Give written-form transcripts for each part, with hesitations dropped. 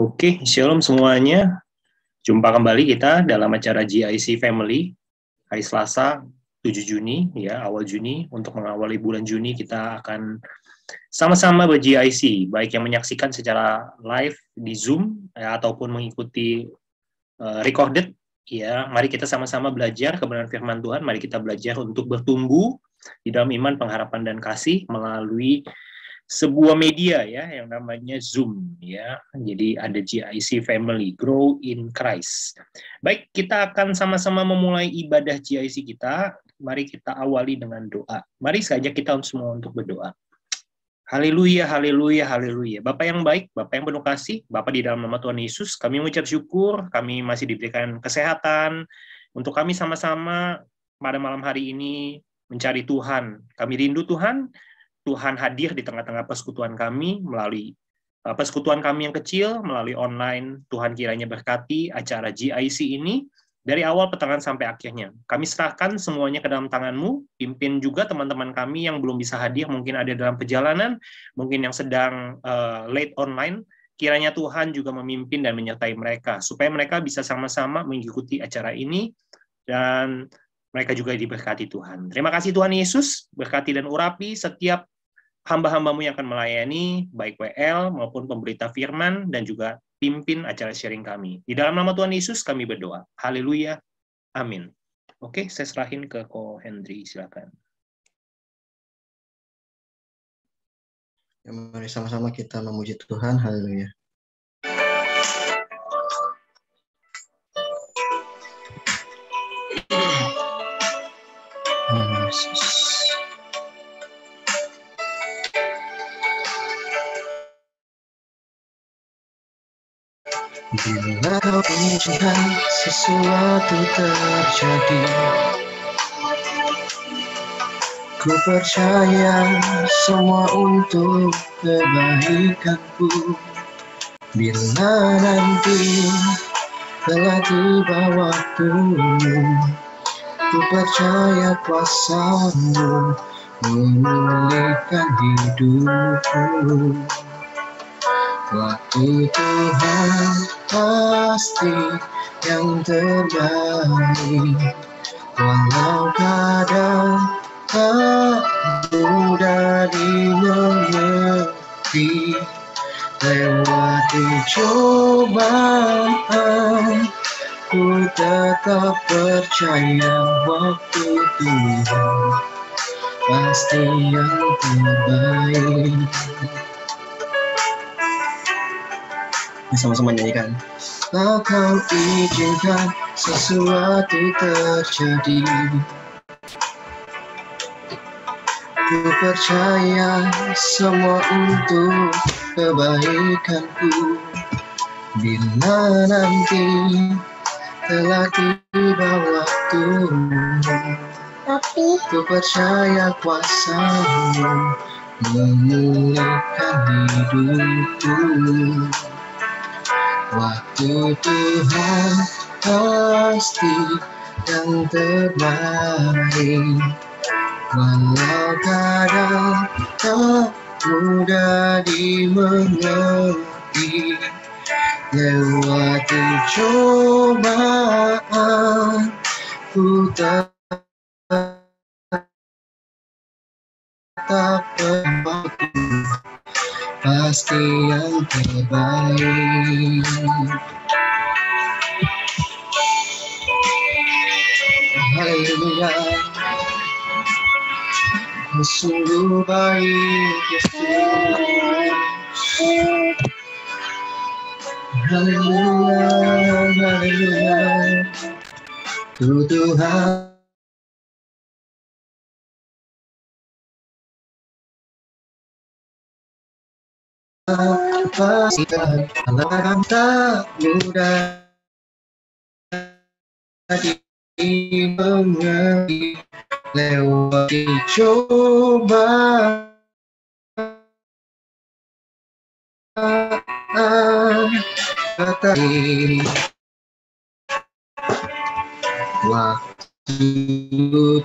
Oke, shalom semuanya. Jumpa kembali kita dalam acara GIC Family hari Selasa 7 Juni, ya, awal Juni. Untuk mengawali bulan Juni kita akan sama-sama ber-GIC, baik yang menyaksikan secara live di Zoom ya, ataupun mengikuti recorded. Ya, mari kita sama-sama belajar kebenaran firman Tuhan. Mari kita belajar untuk bertumbuh di dalam iman, pengharapan, dan kasih melalui sebuah media ya yang namanya Zoom ya. Jadi ada GIC Family, Grow in Christ. Baik, kita akan sama-sama memulai ibadah GIC kita. Mari kita awali dengan doa. Mari saja kita semua untuk berdoa. Haleluya, haleluya, haleluya. Bapak yang baik, Bapak yang penuh kasih, Bapak di dalam nama Tuhan Yesus, kami mengucap syukur, kami masih diberikan kesehatan, untuk kami sama-sama pada malam hari ini mencari Tuhan. Kami rindu Tuhan, Tuhan hadir di tengah-tengah persekutuan kami, melalui persekutuan kami yang kecil, melalui online. Tuhan kiranya berkati acara GIC ini, dari awal pertengahan sampai akhirnya. Kami serahkan semuanya ke dalam tangan-Mu, pimpin juga teman-teman kami yang belum bisa hadir, mungkin ada dalam perjalanan, mungkin yang sedang late online, kiranya Tuhan juga memimpin dan menyertai mereka, supaya mereka bisa sama-sama mengikuti acara ini, dan mereka juga diberkati Tuhan. Terima kasih Tuhan Yesus, berkati dan urapi setiap hamba-hamba-Mu yang akan melayani, baik WL maupun pemberita firman, dan juga pimpin acara sharing kami. Di dalam nama Tuhan Yesus kami berdoa. Haleluya. Amin. Oke, saya serahin ke Ko Hendri, silakan. Ya, mari sama-sama kita memuji Tuhan. Haleluya. Bila Kau izinkan sesuatu terjadi, ku percaya semua untuk kebaikanku. Bila nanti telah tiba waktumu, ku percaya kuasa-Mu memulihkan hidupku. Waktu Tuhan pasti yang terbaik, walau kadang tak mudah dimengerti. Lewati cobaan, ku tetap percaya waktu Tuhan pasti yang terbaik. Sama-sama nyanyikan. Kalau Kau izinkan sesuatu terjadi, ku percaya semua untuk kebaikanku. Bila nanti telah tiba waktumu, ku percaya kuasa-Mu memulihkan hidupku. Waktu Tuhan pasti yang terbaik, walau kadang tak mudah dimengerti. Lewati cobaan, ku tetap berbakti, pasti yang terbaik. Haleluya. Sungguh baik Yesus. Haleluya, haleluya. Tuhan pastikan alam tak mudah dimengerti. Lewati cobaan, tetapi waktu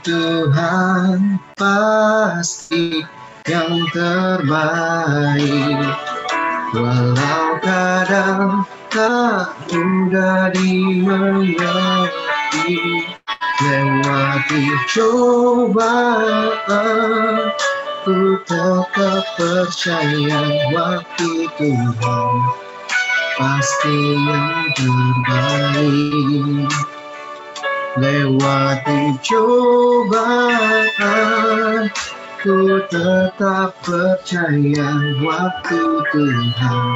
Tuhan pasti yang terbaik, Walau kadang tak mudah dimengerti, lewati cobaan, ku tetap percaya waktu Tuhan pasti yang terbaik. Lewati cobaan, ku tetap percaya waktu Tuhan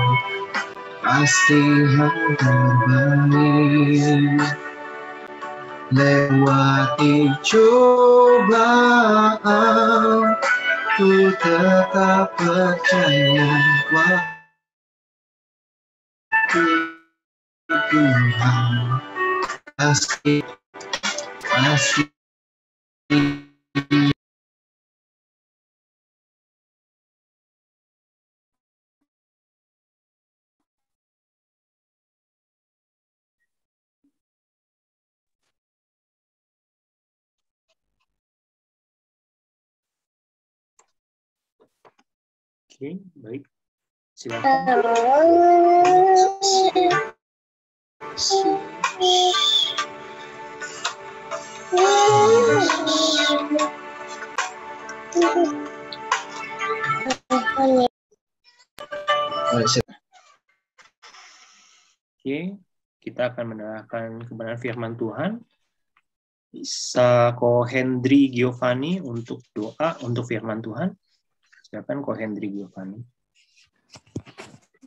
pasti yang terbaik. Lewati cobaan, ku tetap percaya waktu Tuhan pasti Oke, baik. Silakan. Oke, kita akan mendengarkan kebenaran firman Tuhan. Bisa Ko Hendri Giovanni untuk doa untuk firman Tuhan. Silakan Ko Hendri Giovanni.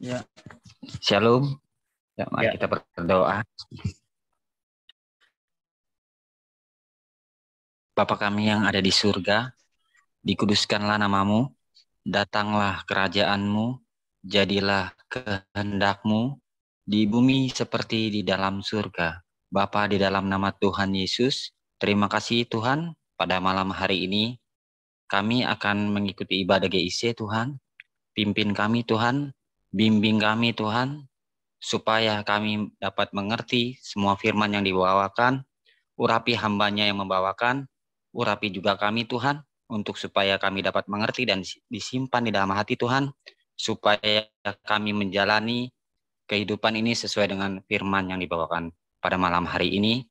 Ya, Shalom. Ya, mari kita berdoa. Bapa kami yang ada di surga, dikuduskanlah namamu, datanglah kerajaanmu, jadilah kehendak-Mu di bumi seperti di dalam surga. Bapa, di dalam nama Tuhan Yesus, terima kasih Tuhan, pada malam hari ini kami akan mengikuti ibadah GIC Tuhan. Pimpin kami Tuhan, bimbing kami Tuhan, supaya kami dapat mengerti semua firman yang dibawakan, urapi hambanya yang membawakan, urapi juga kami Tuhan, untuk supaya kami dapat mengerti dan disimpan di dalam hati Tuhan, supaya kami menjalani kehidupan ini sesuai dengan firman yang dibawakan pada malam hari ini.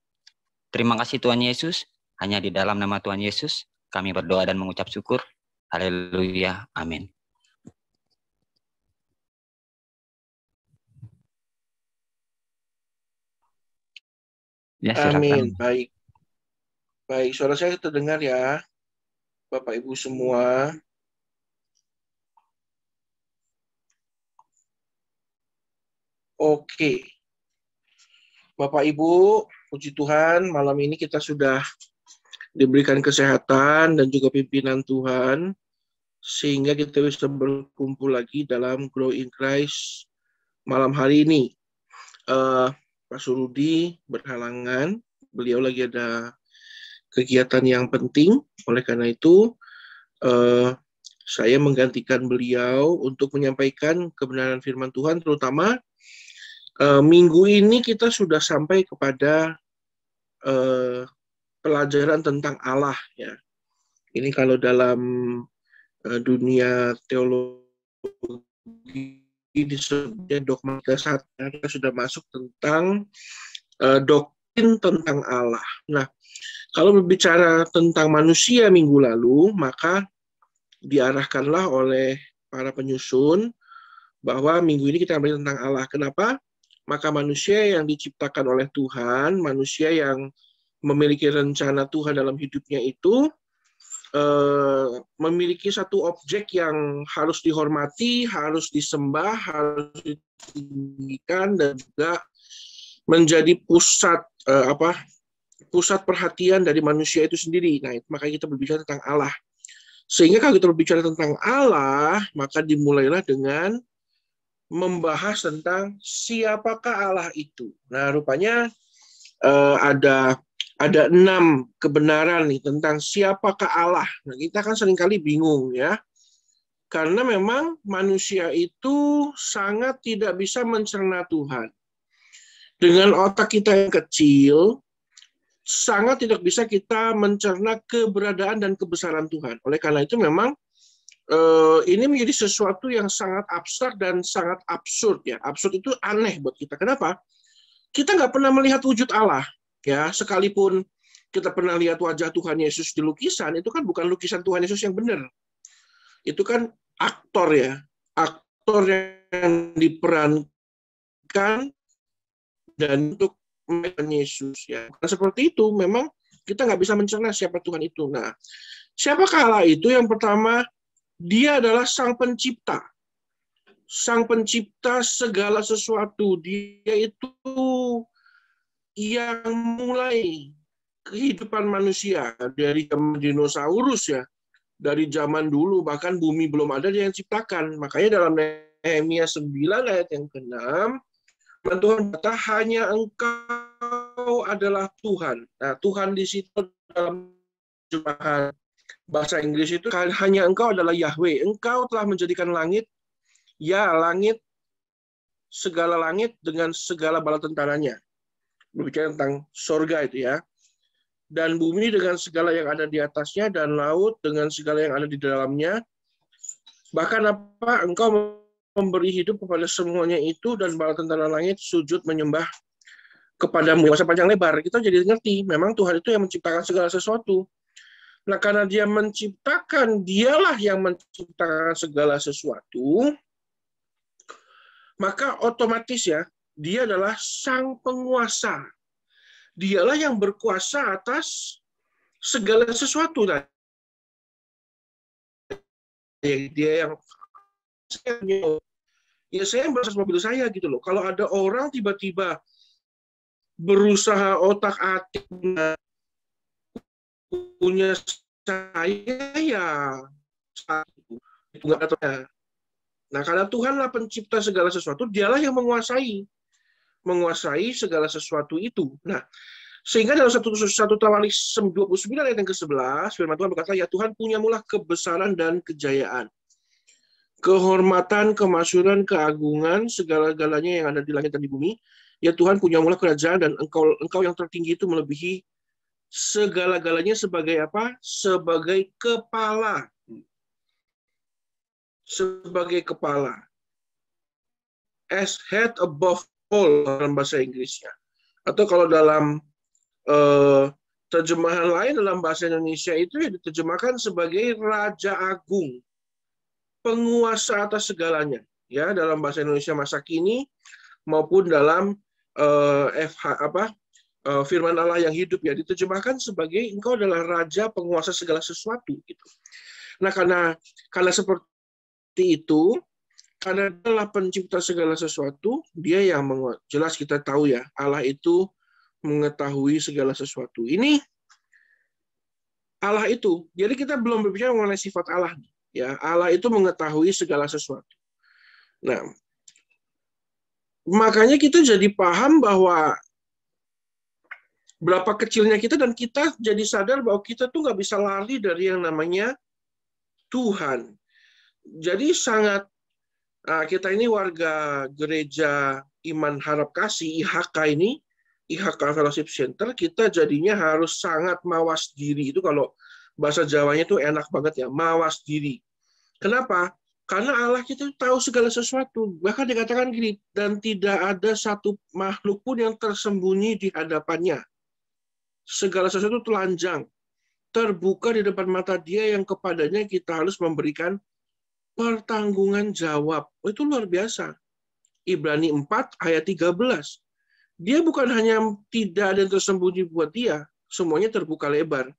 Terima kasih Tuhan Yesus, hanya di dalam nama Tuhan Yesus kami berdoa dan mengucap syukur. Haleluya, amin. Ya, amin. Baik, suara saya terdengar ya, Bapak Ibu semua. Oke, Bapak Ibu, puji Tuhan, malam ini kita sudah diberikan kesehatan dan juga pimpinan Tuhan, sehingga kita bisa berkumpul lagi dalam Grow in Christ malam hari ini. Pak Surudi berhalangan, beliau lagi ada kegiatan yang penting, oleh karena itu saya menggantikan beliau untuk menyampaikan kebenaran firman Tuhan, terutama minggu ini kita sudah sampai kepada pelajaran tentang Allah ya. Ini kalau dalam dunia teologi disebutnya dogmatika saat kita sudah masuk tentang doktrin tentang Allah. Nah, kalau berbicara tentang manusia minggu lalu, maka diarahkanlah oleh para penyusun bahwa minggu ini kita bicara tentang Allah. Kenapa? Maka manusia yang diciptakan oleh Tuhan, manusia yang memiliki rencana Tuhan dalam hidupnya itu memiliki satu objek yang harus dihormati, harus disembah, harus ditinggikan, dan juga menjadi pusat pusat perhatian dari manusia itu sendiri. Nah, makanya kita berbicara tentang Allah. Sehingga kalau kita berbicara tentang Allah, maka dimulailah dengan membahas tentang siapakah Allah itu. Nah, rupanya ada 6 kebenaran nih tentang siapakah Allah. Nah, kita kan seringkali bingung ya. Karena memang manusia itu sangat tidak bisa mencerna Tuhan. Dengan otak kita yang kecil, sangat tidak bisa kita mencerna keberadaan dan kebesaran Tuhan. Oleh karena itu memang ini menjadi sesuatu yang sangat abstrak dan sangat absurd ya. Absurd itu aneh buat kita. Kenapa? Kita nggak pernah melihat wujud Allah ya. Sekalipun kita pernah lihat wajah Tuhan Yesus di lukisan, itu kan bukan lukisan Tuhan Yesus yang benar. Itu kan aktor ya, aktor yang diperankan dan untuk Tuhan Yesus ya. Bukan seperti itu. Memang kita nggak bisa mencerna siapa Tuhan itu. Nah, siapakah Allah itu? Yang pertama, Dia adalah Sang Pencipta. Sang Pencipta segala sesuatu. Dia itu yang mulai kehidupan manusia dari zaman dinosaurus ya. Dari zaman dulu, bahkan bumi belum ada, Dia yang ciptakan. Makanya dalam Nehemia 9 ayat yang ke-6, Tuhan berkata, hanya Engkau adalah Tuhan. Nah, Tuhan di situ dalam terjemahan bahasa Inggris itu hanya Engkau adalah Yahweh. Engkau telah menjadikan langit, ya langit, segala langit dengan segala bala tentaranya. Berbicara tentang sorga itu ya. Dan bumi dengan segala yang ada di atasnya, dan laut dengan segala yang ada di dalamnya. Bahkan apa? Engkau memberi hidup kepada semuanya itu, dan bala tentara langit sujud menyembah kepadamu. Masa panjang lebar, kita jadi ngerti, memang Tuhan itu yang menciptakan segala sesuatu. Nah, karena Dia menciptakan, Dialah yang menciptakan segala sesuatu, maka otomatis ya, Dia adalah Sang Penguasa. Dialah yang berkuasa atas segala sesuatu. Nah, Dia yang ya saya yang berasal mobil saya gitu loh. Kalau ada orang tiba-tiba berusaha otak-atik punya saya ya itu nggak ada. Nah, karena Tuhanlah pencipta segala sesuatu, Dialah yang menguasai segala sesuatu itu. Nah, sehingga dalam 1 Tawarik 29 ayat yang ke-11, firman Tuhan berkata, ya Tuhan punyamulah kebesaran dan kejayaan, kehormatan, kemasyhuran, keagungan, segala-galanya yang ada di langit dan di bumi. Ya Tuhan punyamulah kerajaan, dan engkau yang tertinggi itu melebihi segala-galanya sebagai apa? Sebagai kepala. Sebagai kepala. As head above all dalam bahasa Inggrisnya. Atau kalau dalam terjemahan lain dalam bahasa Indonesia itu ya diterjemahkan sebagai Raja Agung, penguasa atas segalanya. Ya, dalam bahasa Indonesia masa kini maupun dalam firman Allah yang hidup ya diterjemahkan sebagai Engkau adalah Raja penguasa segala sesuatu gitu. Nah, karena seperti itu, karena adalah pencipta segala sesuatu, Dia yang jelas kita tahu ya, Allah itu mengetahui segala sesuatu. Ini Allah itu. Jadi kita belum berbicara mengenai sifat Allah. Ya, Allah itu mengetahui segala sesuatu. Nah, makanya kita jadi paham bahwa berapa kecilnya kita, dan kita jadi sadar bahwa kita tuh nggak bisa lari dari yang namanya Tuhan. Jadi sangat kita ini warga gereja Iman Harap Kasih IHK ini, IHK Fellowship Center, kita jadinya harus sangat mawas diri. Itu kalau bahasa Jawanya itu enak banget ya, mawas diri. Kenapa? Karena Allah kita tahu segala sesuatu. Bahkan dikatakan gini, dan tidak ada satu makhluk pun yang tersembunyi di hadapannya. Segala sesuatu telanjang, terbuka di depan mata Dia yang kepadanya kita harus memberikan pertanggungan jawab. Itu luar biasa. Ibrani 4 ayat 13. Dia bukan hanya tidak ada yang tersembunyi buat Dia, semuanya terbuka lebar.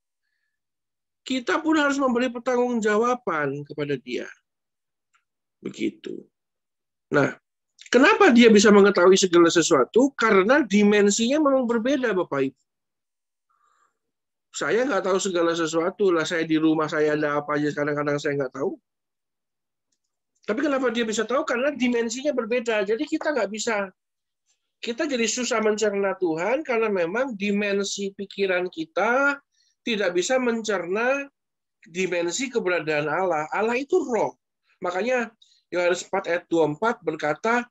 Kita pun harus memberi pertanggungjawaban kepada Dia. Begitu. Nah, kenapa Dia bisa mengetahui segala sesuatu? Karena dimensinya memang berbeda, Bapak Ibu. Saya nggak tahu segala sesuatu lah. Saya di rumah saya ada apa aja kadang-kadang saya nggak tahu. Tapi kenapa Dia bisa tahu? Karena dimensinya berbeda. Jadi kita nggak bisa. Kita jadi susah mencerna Tuhan karena memang dimensi pikiran kita tidak bisa mencerna dimensi keberadaan Allah. Allah itu roh. Makanya Yohanes 4 ayat 24 berkata,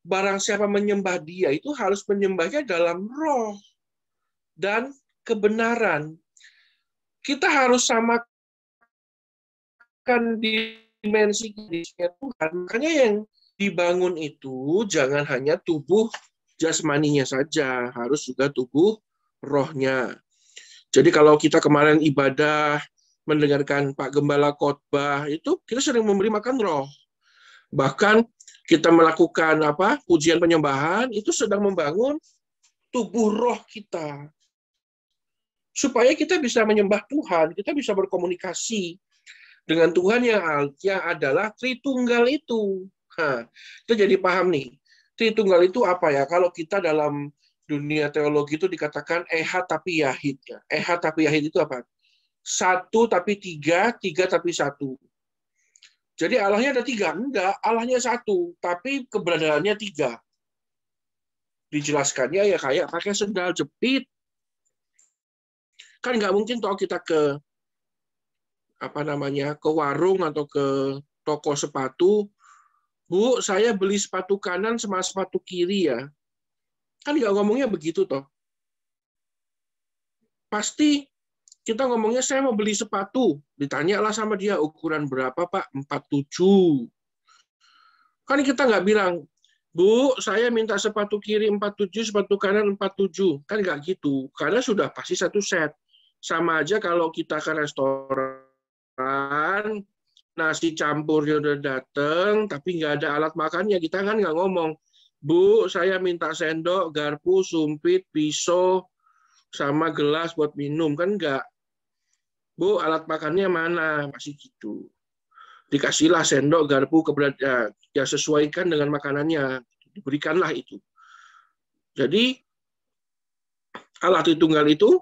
barang siapa menyembah Dia itu harus menyembahnya dalam roh dan kebenaran. Kita harus samakan diri dimensi Tuhan. Makanya yang dibangun itu jangan hanya tubuh jasmaninya saja, harus juga tubuh rohnya. Jadi kalau kita kemarin ibadah, mendengarkan Pak Gembala khotbah, itu kita sering memberi makan roh. Bahkan kita melakukan pujian penyembahan, itu sedang membangun tubuh roh kita. Supaya kita bisa menyembah Tuhan, kita bisa berkomunikasi dengan Tuhan yang adalah Tritunggal itu. Nah, kita jadi paham nih, Tritunggal itu apa ya? Kalau kita dalam dunia teologi itu dikatakan ehad tapi yahid. Ya. Ehad tapi yahid itu apa? Satu tapi tiga, tiga tapi satu. Jadi Allahnya ada tiga? Enggak, Allahnya satu, tapi keberadaannya tiga. Dijelaskannya ya kayak pakai sendal jepit. Kan nggak mungkin toh kita ke ke warung atau ke toko sepatu, Bu, saya beli sepatu kanan sama sepatu kiri ya. Kan nggak ngomongnya begitu toh. Pasti kita ngomongnya saya mau beli sepatu. Ditanyalah sama dia, ukuran berapa Pak? 47. Kan kita nggak bilang, Bu, saya minta sepatu kiri 47, sepatu kanan 47. Kan nggak gitu. Karena sudah pasti satu set. Sama aja kalau kita ke restoran, nasi campurnya udah dateng, tapi nggak ada alat makannya. Kita kan nggak ngomong, Bu, saya minta sendok, garpu, sumpit, pisau, sama gelas buat minum. Kan enggak. Bu, alat makannya mana? Masih gitu. Dikasihlah sendok, garpu, ya sesuaikan dengan makanannya. Diberikanlah itu. Jadi, Allah Tritunggal itu,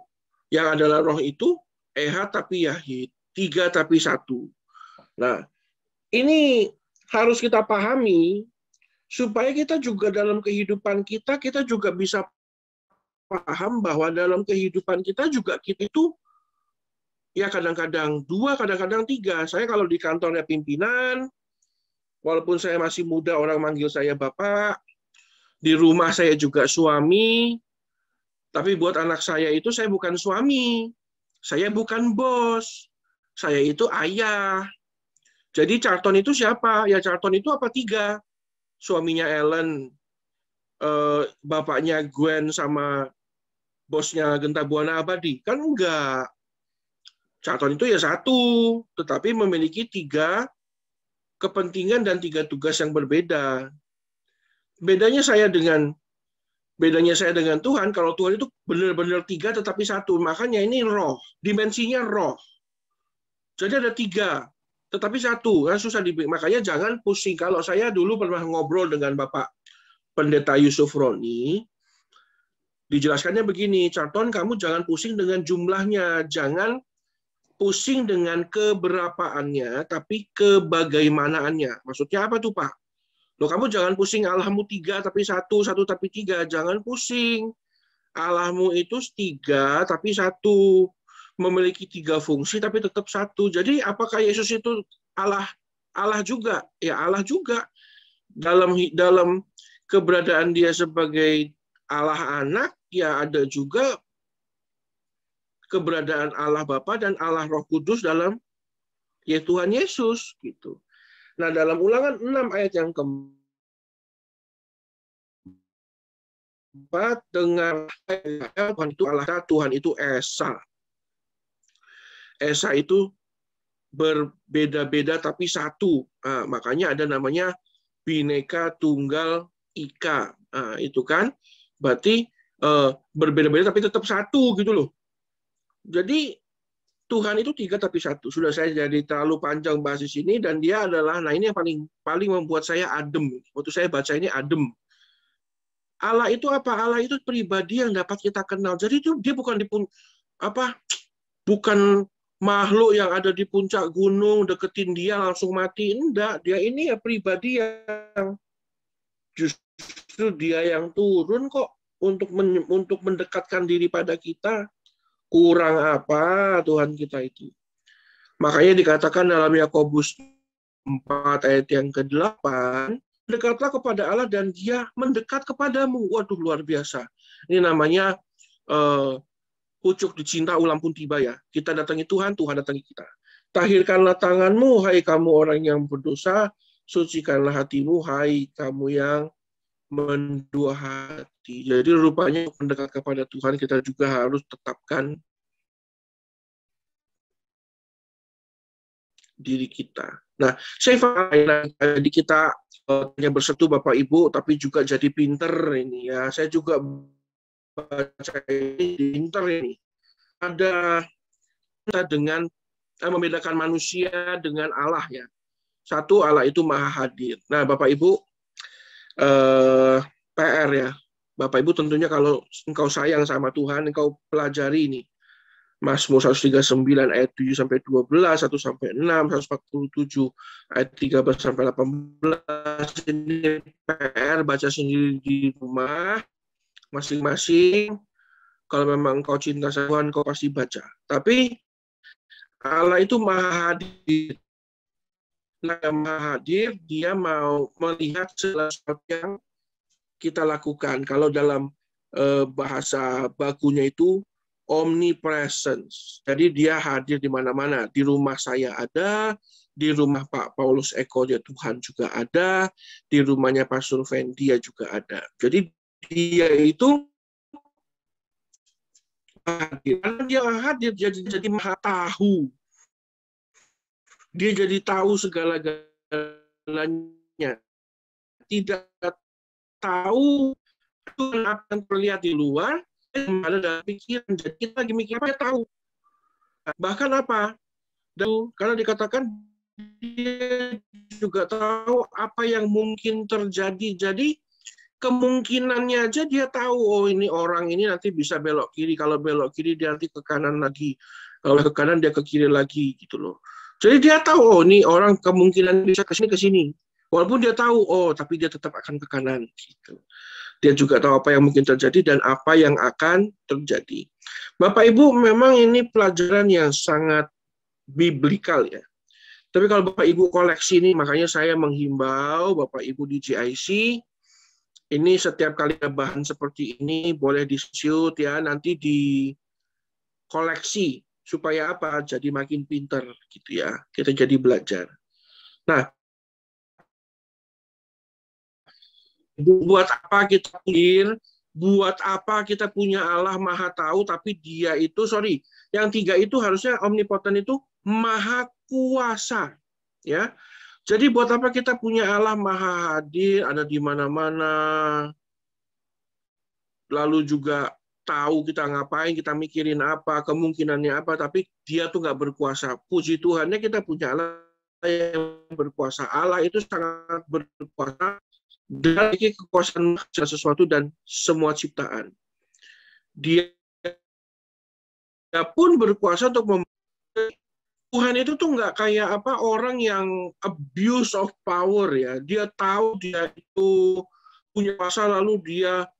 yang adalah roh itu, ehad tapi yahid. Tiga tapi satu. Nah, ini harus kita pahami, supaya kita juga dalam kehidupan kita juga bisa paham bahwa dalam kehidupan kita juga kita itu ya kadang-kadang dua, kadang-kadang tiga. Saya kalau di kantornya pimpinan, walaupun saya masih muda, orang manggil saya Bapak, di rumah saya juga suami, tapi buat anak saya itu saya bukan suami, saya bukan bos, saya itu ayah. Jadi Charlton itu siapa? Ya Charlton itu apa tiga? Suaminya Ellen, bapaknya Gwen sama bosnya Genta Buana Abadi. Kan enggak. Charlton itu ya satu, tetapi memiliki tiga kepentingan dan tiga tugas yang berbeda. Bedanya saya dengan Tuhan, kalau Tuhan itu benar-benar tiga tetapi satu. Makanya ini roh, dimensinya roh. Jadi ada tiga, tetapi satu. Kan susah makanya jangan pusing. Kalau saya dulu pernah ngobrol dengan Bapak Pendeta Yusuf Roni, dijelaskannya begini, Charlton, kamu jangan pusing dengan jumlahnya, jangan pusing dengan keberapaannya, tapi kebagaimanaannya. Maksudnya apa tuh, Pak? Loh, kamu jangan pusing Allahmu tiga tapi satu, satu tapi tiga. Jangan pusing. Allahmu itu tiga tapi satu. Memiliki tiga fungsi tapi tetap satu. Jadi apakah Yesus itu Allah juga? Ya Allah juga. Dalam keberadaan dia sebagai Allah anak, ya ada juga keberadaan Allah Bapa dan Allah Roh Kudus dalam ya Tuhan Yesus gitu. Nah, dalam Ulangan 6 ayat yang keempat, dengar Tuhan itu Allah, Tuhan itu Esa. Esa itu berbeda-beda tapi satu. Nah, makanya ada namanya Bhinneka Tunggal Ika. Nah, itu kan berarti berbeda-beda tapi tetap satu gitu loh. Jadi Tuhan itu tiga tapi satu. Sudah saya jadi terlalu panjang bahas di sini, dan dia adalah, nah ini yang paling membuat saya adem. Waktu saya baca ini adem. Allah itu apa? Allah itu pribadi yang dapat kita kenal. Jadi itu dia bukan bukan makhluk yang ada di puncak gunung, deketin dia langsung mati. Enggak, dia ini ya pribadi yang justru dia yang turun kok untuk mendekatkan diri pada kita. Kurang apa Tuhan kita itu? Makanya dikatakan dalam Yakobus 4 ayat yang ke-8, dekatlah kepada Allah dan dia mendekat kepadamu. Waduh, luar biasa. Ini namanya pucuk dicinta ulam pun tiba ya. Kita datangi Tuhan, Tuhan datangi kita. Tahirkanlah tanganmu, hai kamu orang yang berdosa, sucikanlah hatimu, hai kamu yang mendua hati. Jadi rupanya mendekat kepada Tuhan kita juga harus tetapkan diri kita. Nah, jadi kita hanya bersetu Bapak Ibu, tapi juga jadi pinter ini ya. Saya juga baca ini pinter ini. Ada dengan membedakan manusia dengan Allah ya. Satu, Allah itu maha hadir. Nah, Bapak Ibu, PR ya. Bapak Ibu tentunya kalau engkau sayang sama Tuhan, engkau pelajari ini. Mazmur 139 ayat 7 sampai 12, 1 sampai 6, 147 ayat 13 sampai 18. Ini PR baca sendiri di rumah masing-masing. Kalau memang engkau cinta sama Tuhan, engkau pasti baca. Tapi Allah itu maha hadir. Maha hadir, dia mau melihat sesuatu yang kita lakukan. Kalau dalam bahasa bakunya itu omnipresence. Jadi dia hadir di mana-mana. Di rumah saya ada, di rumah Pak Paulus Eko dia Tuhan juga ada, di rumahnya Pak Surven dia juga ada. Jadi dia itu hadir. Karena dia hadir, jadi maha tahu. Dia jadi tahu segala-galanya. Tidak tahu apa yang terlihat di luar, ada dalam pikiran. Jadi kita lagi mikir apa, dia tahu. Bahkan apa? Karena dikatakan dia juga tahu apa yang mungkin terjadi. Jadi kemungkinannya aja dia tahu, oh ini orang ini nanti bisa belok kiri. Kalau belok kiri dia nanti ke kanan lagi. Kalau ke kanan dia ke kiri lagi gitu loh. Jadi dia tahu, oh ini orang kemungkinan bisa ke sini. Walaupun dia tahu, oh tapi dia tetap akan ke kanan. Gitu. Dia juga tahu apa yang mungkin terjadi dan apa yang akan terjadi. Bapak Ibu, memang ini pelajaran yang sangat biblikal ya. Tapi kalau Bapak Ibu koleksi ini, makanya saya menghimbau Bapak Ibu di GIC, ini setiap kali ada bahan seperti ini, boleh di-shoot ya, nanti di koleksi. Supaya apa? Jadi makin pintar gitu ya. Kita jadi belajar. Nah, buat apa kita buat apa kita punya Allah maha tahu, tapi dia itu, yang tiga itu harusnya omnipotent itu maha kuasa. Ya. Jadi buat apa kita punya Allah maha hadir, ada di mana-mana, lalu juga tahu kita ngapain, kita mikirin apa, kemungkinannya apa, tapi dia tuh nggak berkuasa. Puji Tuhannya kita punya Allah yang berkuasa. Allah itu sangat berkuasa dan memiliki kekuasaan sesuatu dan semua ciptaan. Dia pun berkuasa untuk Tuhan itu tuh nggak kayak apa orang yang abuse of power ya. Dia tahu dia itu punya kuasa lalu dia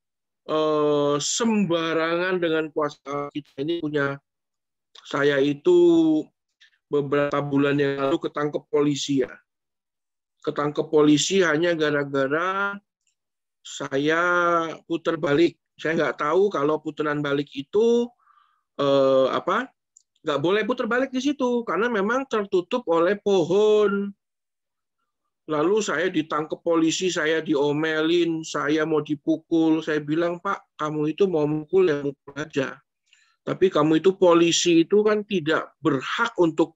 sembarangan dengan kuasa. Kita ini punya, saya itu beberapa bulan yang lalu ketangkep polisi ya. Ketangkep polisi hanya gara-gara saya putar balik. Saya nggak tahu kalau putaran balik itu nggak boleh putar balik di situ karena memang tertutup oleh pohon. Lalu saya ditangkap polisi, saya diomelin, saya mau dipukul. Saya bilang, Pak, kamu itu mau mukul ya mukul aja. Tapi kamu itu polisi itu kan tidak berhak untuk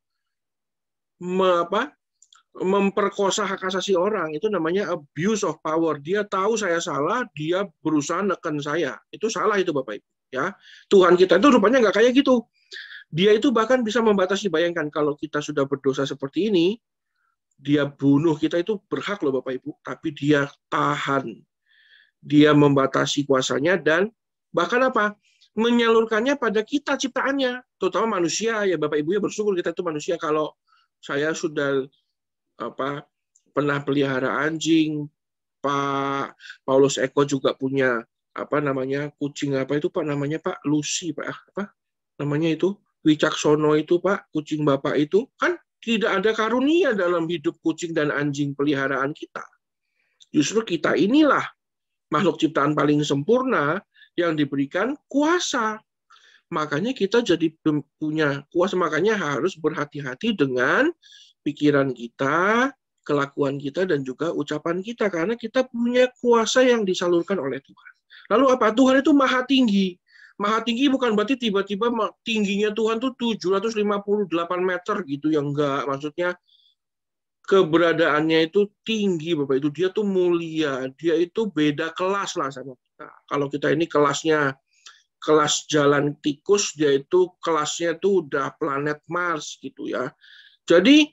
memperkosa hak asasi orang. Itu namanya abuse of power. Dia tahu saya salah, dia berusaha neken saya. Itu salah itu Bapak Ibu. Ya, Tuhan kita itu rupanya nggak kayak gitu. Dia itu bahkan bisa membatasi, bayangkan kalau kita sudah berdosa seperti ini, dia bunuh kita itu berhak loh Bapak Ibu, tapi dia tahan. Dia membatasi kuasanya dan bahkan apa? Menyalurkannya pada kita ciptaannya, terutama manusia ya Bapak Ibu ya, bersyukur kita itu manusia. Kalau saya sudah pernah pelihara anjing, Pak Paulus Eko juga punya kucing Pak namanya Pak Lucy namanya itu Wicaksono itu Pak, kucing Bapak itu kan tidak ada karunia dalam hidup kucing dan anjing peliharaan kita. Justru kita inilah makhluk ciptaan paling sempurna yang diberikan kuasa. makanya kita jadi punya kuasa, makanya harus berhati-hati dengan pikiran kita, kelakuan kita, dan juga ucapan kita, karena kita punya kuasa yang disalurkan oleh Tuhan. Lalu apa? Tuhan itu maha tinggi. Maha tinggi bukan berarti tiba-tiba tingginya Tuhan tuh 758 meter gitu, yang enggak. Maksudnya keberadaannya itu tinggi, Bapak. Itu dia tuh mulia. Dia itu beda kelas lah sama kita. Kalau kita ini kelasnya kelas jalan tikus, dia itu kelasnya tuh udah planet Mars gitu ya. Jadi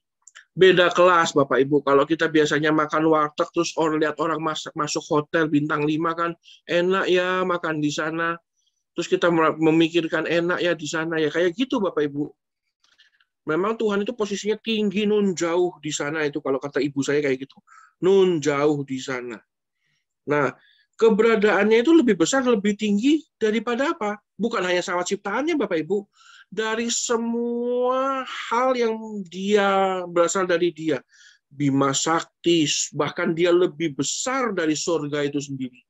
beda kelas, Bapak Ibu. Kalau kita biasanya makan warteg terus lihat orang masuk hotel bintang 5 kan enak ya makan di sana. Terus kita memikirkan enak ya di sana ya, kayak gitu Bapak Ibu. Memang Tuhan itu posisinya tinggi, nun jauh di sana, itu kalau kata ibu saya kayak gitu. Nun jauh di sana. Nah, keberadaannya itu lebih besar, lebih tinggi daripada apa? Bukan hanya sama ciptaannya Bapak Ibu, dari semua hal yang dia berasal dari dia. Bima Sakti, bahkan dia lebih besar dari surga itu sendiri.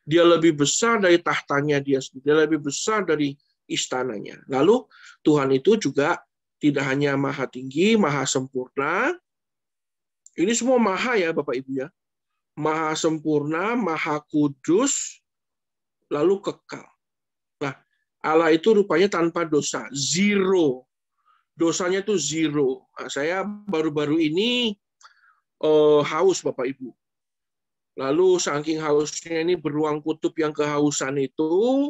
Dia lebih besar dari tahtanya dia sendiri, dia lebih besar dari istananya. Lalu Tuhan itu juga tidak hanya maha tinggi, maha sempurna. Ini semua maha ya Bapak Ibu ya. Maha sempurna, maha kudus, lalu kekal. Nah, Allah itu rupanya tanpa dosa, zero. Dosanya itu zero. Nah, saya baru-baru ini haus Bapak Ibu. Lalu saking hausnya ini beruang kutub yang kehausan itu,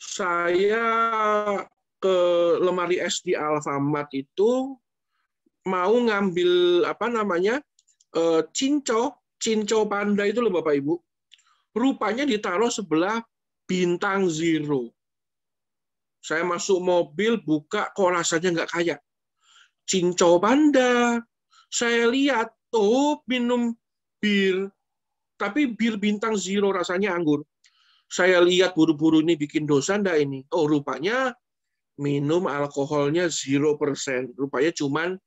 saya ke lemari es di Alfamart itu mau ngambil cinco panda itu loh Bapak Ibu. Rupanya ditaruh sebelah bintang zero. Saya masuk mobil, buka, kok rasanya nggak kayak cinco panda. Saya lihat, minum bir. Tapi bir bintang zero, rasanya anggur. Saya lihat buru-buru ini bikin dosa enggak ini? Oh, rupanya minum alkoholnya 0%. Rupanya cuman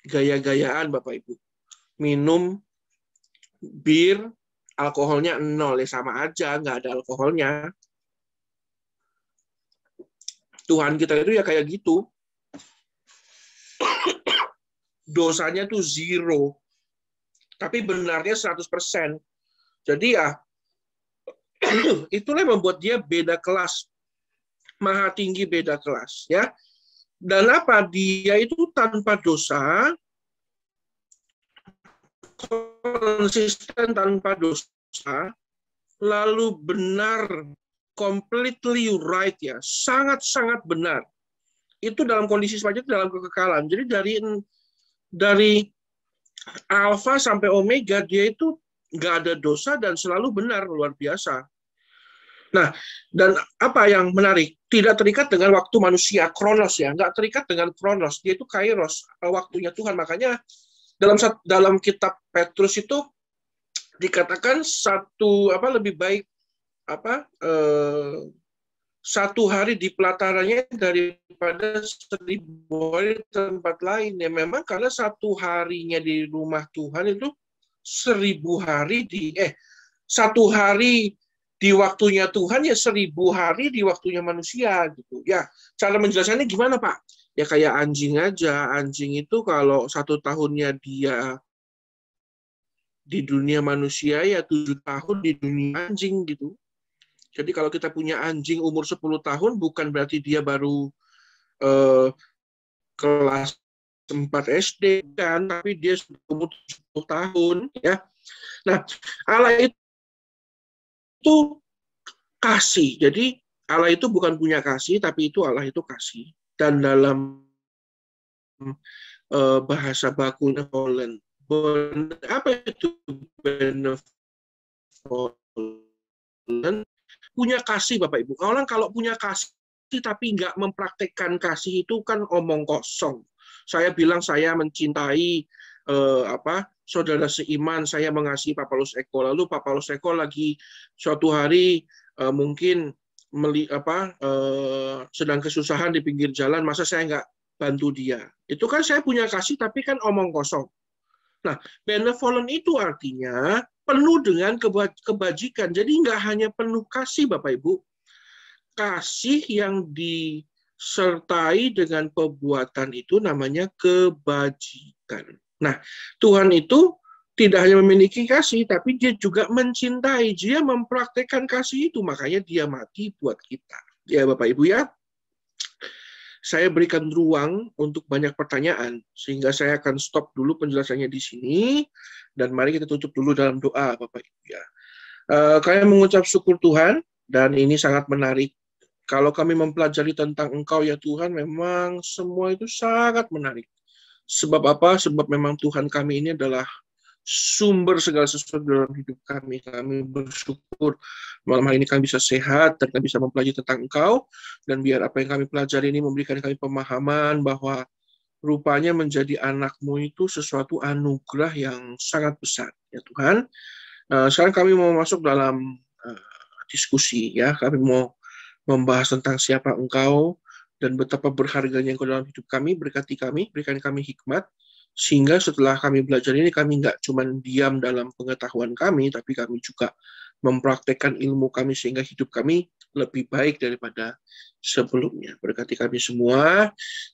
gaya-gayaan, Bapak Ibu. Minum bir, alkoholnya 0. Ya sama aja, nggak ada alkoholnya. Tuhan kita itu ya kayak gitu. Dosanya tuh 0. Tapi benarnya 100%. Jadi ya, itulah yang membuat dia beda kelas. Maha tinggi beda kelas. Ya. Dan apa? Dia itu tanpa dosa, konsisten tanpa dosa, lalu benar, completely right ya, sangat-sangat benar. Itu dalam kondisi seperti itu, dalam kekekalan. Jadi dari alfa sampai omega, dia itu nggak ada dosa dan selalu benar, luar biasa. Nah, dan apa yang menarik? Tidak terikat dengan waktu manusia, kronos ya, nggak terikat dengan kronos. Dia itu kairos, waktunya Tuhan. Makanya dalam kitab Petrus itu dikatakan lebih baik satu hari di pelatarannya daripada 1000 hari di tempat lain. Ya memang karena satu harinya di rumah Tuhan itu 1000 hari satu hari di waktunya Tuhan ya 1000 hari di waktunya manusia gitu. Ya, cara menjelaskannya gimana Pak? Ya kayak anjing aja. Anjing itu kalau 1 tahunnya dia di dunia manusia ya 7 tahun di dunia anjing gitu. Jadi kalau kita punya anjing umur 10 tahun bukan berarti dia baru kelas 4 SD kan, tapi dia umur 10 tahun ya. Nah, Allah itu kasih. Jadi Allah itu bukan punya kasih, tapi itu Allah itu kasih. Dan dalam bahasa baku benevolent, apa itu benevolent? Punya kasih Bapak Ibu. Orang kalau punya kasih tapi nggak mempraktekkan kasih itu kan omong kosong. Saya bilang saya mencintai saudara seiman, saya mengasihi Pak Paulus Eko. Lalu Pak Paulus Eko lagi suatu hari mungkin sedang kesusahan di pinggir jalan, masa saya nggak bantu dia? Itu kan saya punya kasih tapi kan omong kosong. Nah, benevolent itu artinya penuh dengan kebajikan. Jadi nggak hanya penuh kasih Bapak Ibu, kasih yang disertai dengan perbuatan itu namanya kebajikan. Nah, Tuhan itu tidak hanya memiliki kasih, tapi dia juga mencintai. Dia mempraktekkan kasih itu, makanya dia mati buat kita. Ya, Bapak Ibu ya. Saya berikan ruang untuk banyak pertanyaan, sehingga saya akan stop dulu penjelasannya di sini, dan mari kita tutup dulu dalam doa, Bapak Ibu ya. Kami mengucap syukur Tuhan, dan ini sangat menarik. Kalau kami mempelajari tentang Engkau ya Tuhan, memang semua itu sangat menarik. Sebab apa? Sebab memang Tuhan kami ini adalah sumber segala sesuatu dalam hidup kami. Kami bersyukur malam hari ini kami bisa sehat dan kami bisa mempelajari tentang Engkau, dan biar apa yang kami pelajari ini memberikan kami pemahaman bahwa rupanya menjadi anak-Mu itu sesuatu anugerah yang sangat besar ya Tuhan. Sekarang kami mau masuk dalam diskusi ya. Kami mau membahas tentang siapa Engkau dan betapa berharganya Engkau dalam hidup kami. Berkati kami, berikan kami hikmat, sehingga setelah kami belajar ini, kami nggak cuma diam dalam pengetahuan kami, tapi kami juga mempraktekkan ilmu kami, sehingga hidup kami lebih baik daripada sebelumnya. Berkati kami semua,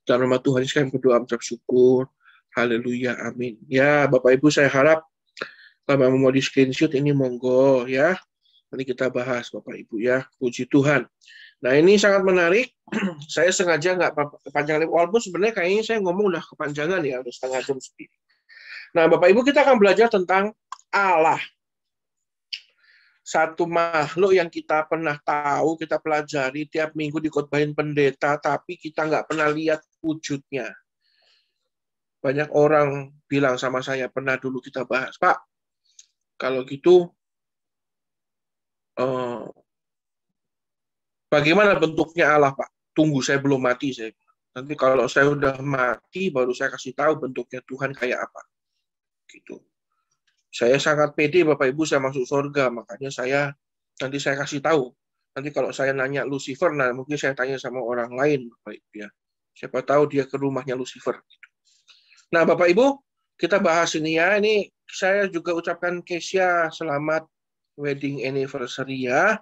dalam nama Tuhan Yesus kami berdoa mengucap syukur. Haleluya, amin. Ya, Bapak Ibu, saya harap kalau mau di screenshot ini monggo ya. Nanti kita bahas Bapak Ibu ya. Puji Tuhan. Nah, ini sangat menarik. Saya sengaja nggak kepanjangan, walaupun sebenarnya kayaknya saya ngomong udah kepanjangan ya, udah setengah jam sendiri. Nah, Bapak Ibu, kita akan belajar tentang Allah. Satu makhluk yang kita pernah tahu, kita pelajari tiap minggu dikotbahin pendeta, tapi kita nggak pernah lihat wujudnya. Banyak orang bilang sama saya, pernah dulu kita bahas, Pak, kalau gitu bagaimana bentuknya Allah, Pak? Tunggu, saya belum mati. Nanti kalau saya udah mati, baru saya kasih tahu bentuknya Tuhan kayak apa. Gitu. Saya sangat pede, Bapak Ibu, saya masuk surga. Makanya nanti saya kasih tahu. Nanti kalau saya nanya Lucifer, nah mungkin saya tanya sama orang lain, Bapak Ibu ya. Siapa tahu dia ke rumahnya Lucifer. Gitu. Nah, Bapak Ibu, kita bahas ini ya. Ini saya juga ucapkan Kesia selamat wedding anniversary ya.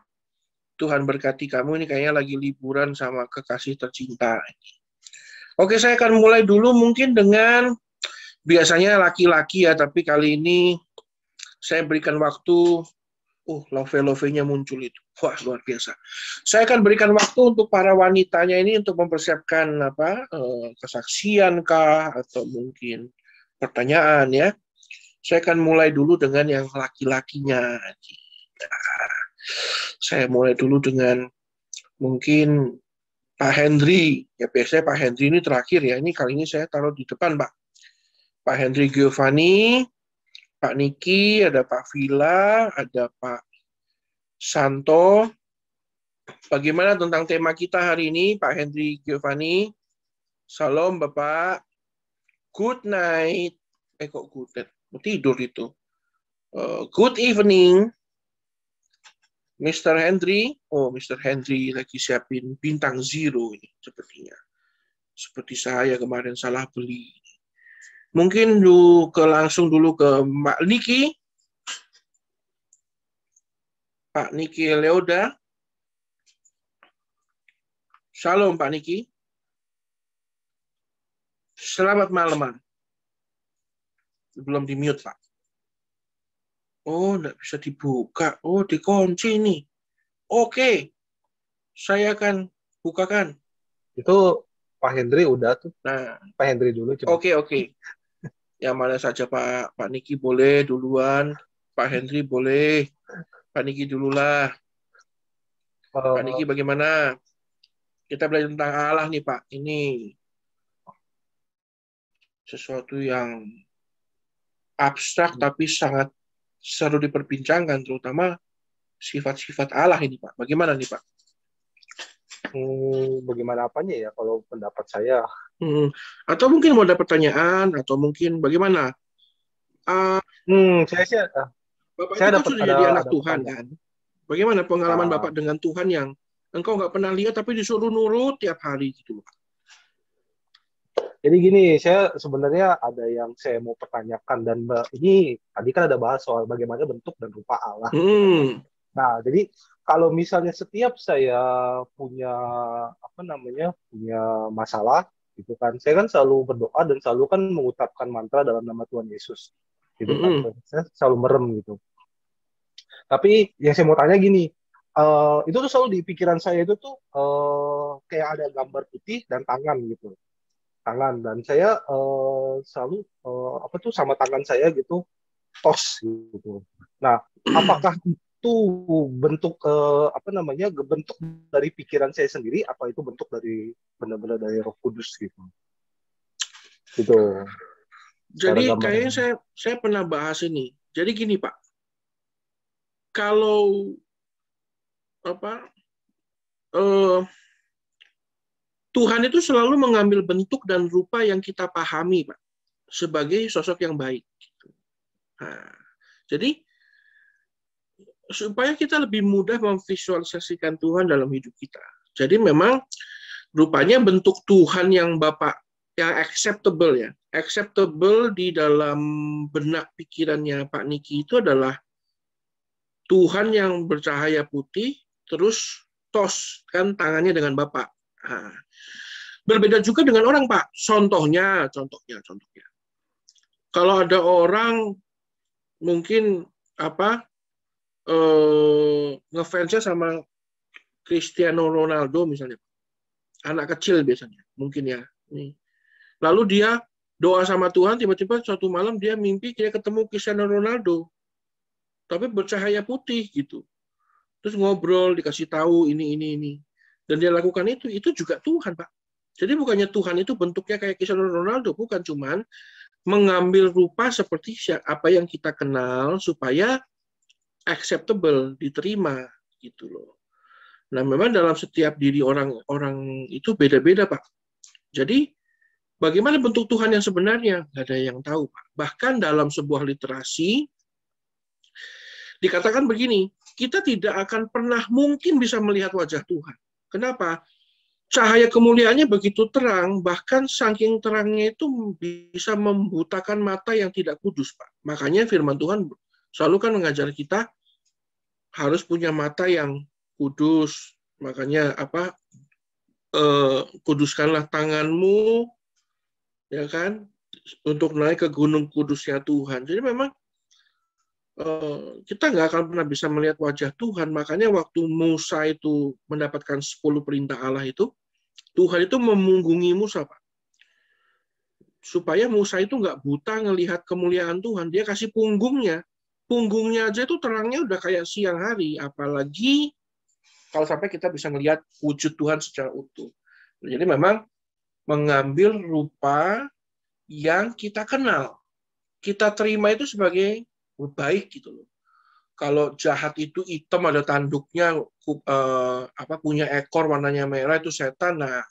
Tuhan berkati kamu, ini kayaknya lagi liburan sama kekasih tercinta. Oke, saya akan mulai dulu mungkin dengan, biasanya laki-laki ya, tapi kali ini saya berikan waktu, love-nya muncul itu. Wah, luar biasa. Saya akan berikan waktu untuk para wanitanya ini untuk mempersiapkan kesaksian kah, atau mungkin pertanyaan ya. Saya akan mulai dulu dengan yang laki-lakinya. Saya mulai dulu dengan mungkin Pak Hendri. Ya, biasanya Pak Hendri ini terakhir ya. Ini kali ini saya taruh di depan, Pak. Pak Hendri Giovanni, Pak Niki, ada Pak Villa, ada Pak Santo. Bagaimana tentang tema kita hari ini, Pak Hendri Giovanni? Salam, Bapak. Good night. Kok good night? Tidur itu. Good evening. Mr. Hendri, Mr. Hendri lagi siapin bintang zero ini sepertinya. Seperti saya kemarin salah beli. Mungkin langsung dulu ke Mbak Niki. Pak Niki Leoda. Shalom Pak Niki. Selamat malam. Belum di-mute, Pak. Nggak bisa dibuka. Dikunci nih. Oke. Saya akan bukakan. Itu Pak Hendri udah tuh. Nah, Pak Hendri dulu. Oke. Yang mana saja Pak Niki boleh duluan. Pak Hendri boleh. Pak Niki dululah. Pak Niki bagaimana? Kita belajar tentang Allah nih Pak. Ini sesuatu yang abstrak tapi sangat seru diperbincangkan, terutama sifat-sifat Allah ini Pak. Bagaimana nih Pak? Bagaimana apanya ya kalau pendapat saya? Atau mungkin mau ada pertanyaan, atau mungkin bagaimana? Saya sih Bapak saya itu sudah jadi anak Tuhan kan? Bagaimana pengalaman Bapak dengan Tuhan yang engkau nggak pernah lihat tapi disuruh nurut tiap hari gitu Pak? Jadi gini, saya sebenarnya ada yang saya mau pertanyakan, dan ini tadi kan ada bahas soal bagaimana bentuk dan rupa Allah. Nah, jadi kalau misalnya setiap saya punya punya masalah gitu kan, saya kan selalu berdoa dan selalu kan mengucapkan mantra dalam nama Tuhan Yesus gitu kan. Mm-mm. Saya selalu merem gitu. Tapi yang saya mau tanya gini, itu tuh selalu di pikiran saya itu tuh kayak ada gambar putih dan tangan gitu, tangan, dan saya selalu sama tangan saya gitu tos gitu. Nah, apakah itu bentuk bentuk dari pikiran saya sendiri, apa itu bentuk dari benar-benar dari Roh Kudus gitu? Gitu. Jadi kayaknya saya pernah bahas ini. Jadi gini Pak, kalau Tuhan itu selalu mengambil bentuk dan rupa yang kita pahami Pak, sebagai sosok yang baik. Nah, jadi supaya kita lebih mudah memvisualisasikan Tuhan dalam hidup kita. Jadi memang rupanya bentuk Tuhan yang Bapak yang acceptable ya. Acceptable di dalam benak pikirannya Pak Niki itu adalah Tuhan yang bercahaya putih, terus tos kan tangannya dengan Bapak. Nah, berbeda juga dengan orang Pak. Contohnya. Kalau ada orang mungkin ngefansnya sama Cristiano Ronaldo misalnya, anak kecil biasanya mungkin ya. Lalu dia doa sama Tuhan, tiba-tiba suatu malam dia mimpi dia ketemu Cristiano Ronaldo, tapi bercahaya putih gitu. Terus ngobrol, dikasih tahu ini, dan dia lakukan itu juga Tuhan Pak. Jadi bukannya Tuhan itu bentuknya kayak Cristiano Ronaldo, bukan, cuman mengambil rupa seperti apa yang kita kenal supaya acceptable, diterima gitu loh. Nah, memang dalam setiap diri orang itu beda-beda, Pak. Jadi, bagaimana bentuk Tuhan yang sebenarnya? Nggak ada yang tahu, Pak. Bahkan dalam sebuah literasi, dikatakan begini, kita tidak akan pernah mungkin bisa melihat wajah Tuhan. Kenapa? Cahaya kemuliaannya begitu terang, bahkan saking terangnya itu bisa membutakan mata yang tidak kudus, Pak. Makanya firman Tuhan selalu kan mengajar kita harus punya mata yang kudus. Makanya kuduskanlah tanganmu, ya kan, untuk naik ke gunung kudusnya Tuhan. Jadi memang kita nggak akan pernah bisa melihat wajah Tuhan. Makanya waktu Musa itu mendapatkan 10 perintah Allah itu, Tuhan itu memunggungi Musa, Pak. Supaya Musa itu nggak buta ngelihat kemuliaan Tuhan. Dia kasih punggungnya. Punggungnya aja itu terangnya udah kayak siang hari. Apalagi kalau sampai kita bisa melihat wujud Tuhan secara utuh. Jadi memang mengambil rupa yang kita kenal. Kita terima itu sebagai baik gitu loh. Kalau jahat itu hitam ada tanduknya, punya ekor warnanya merah itu setan. Nah,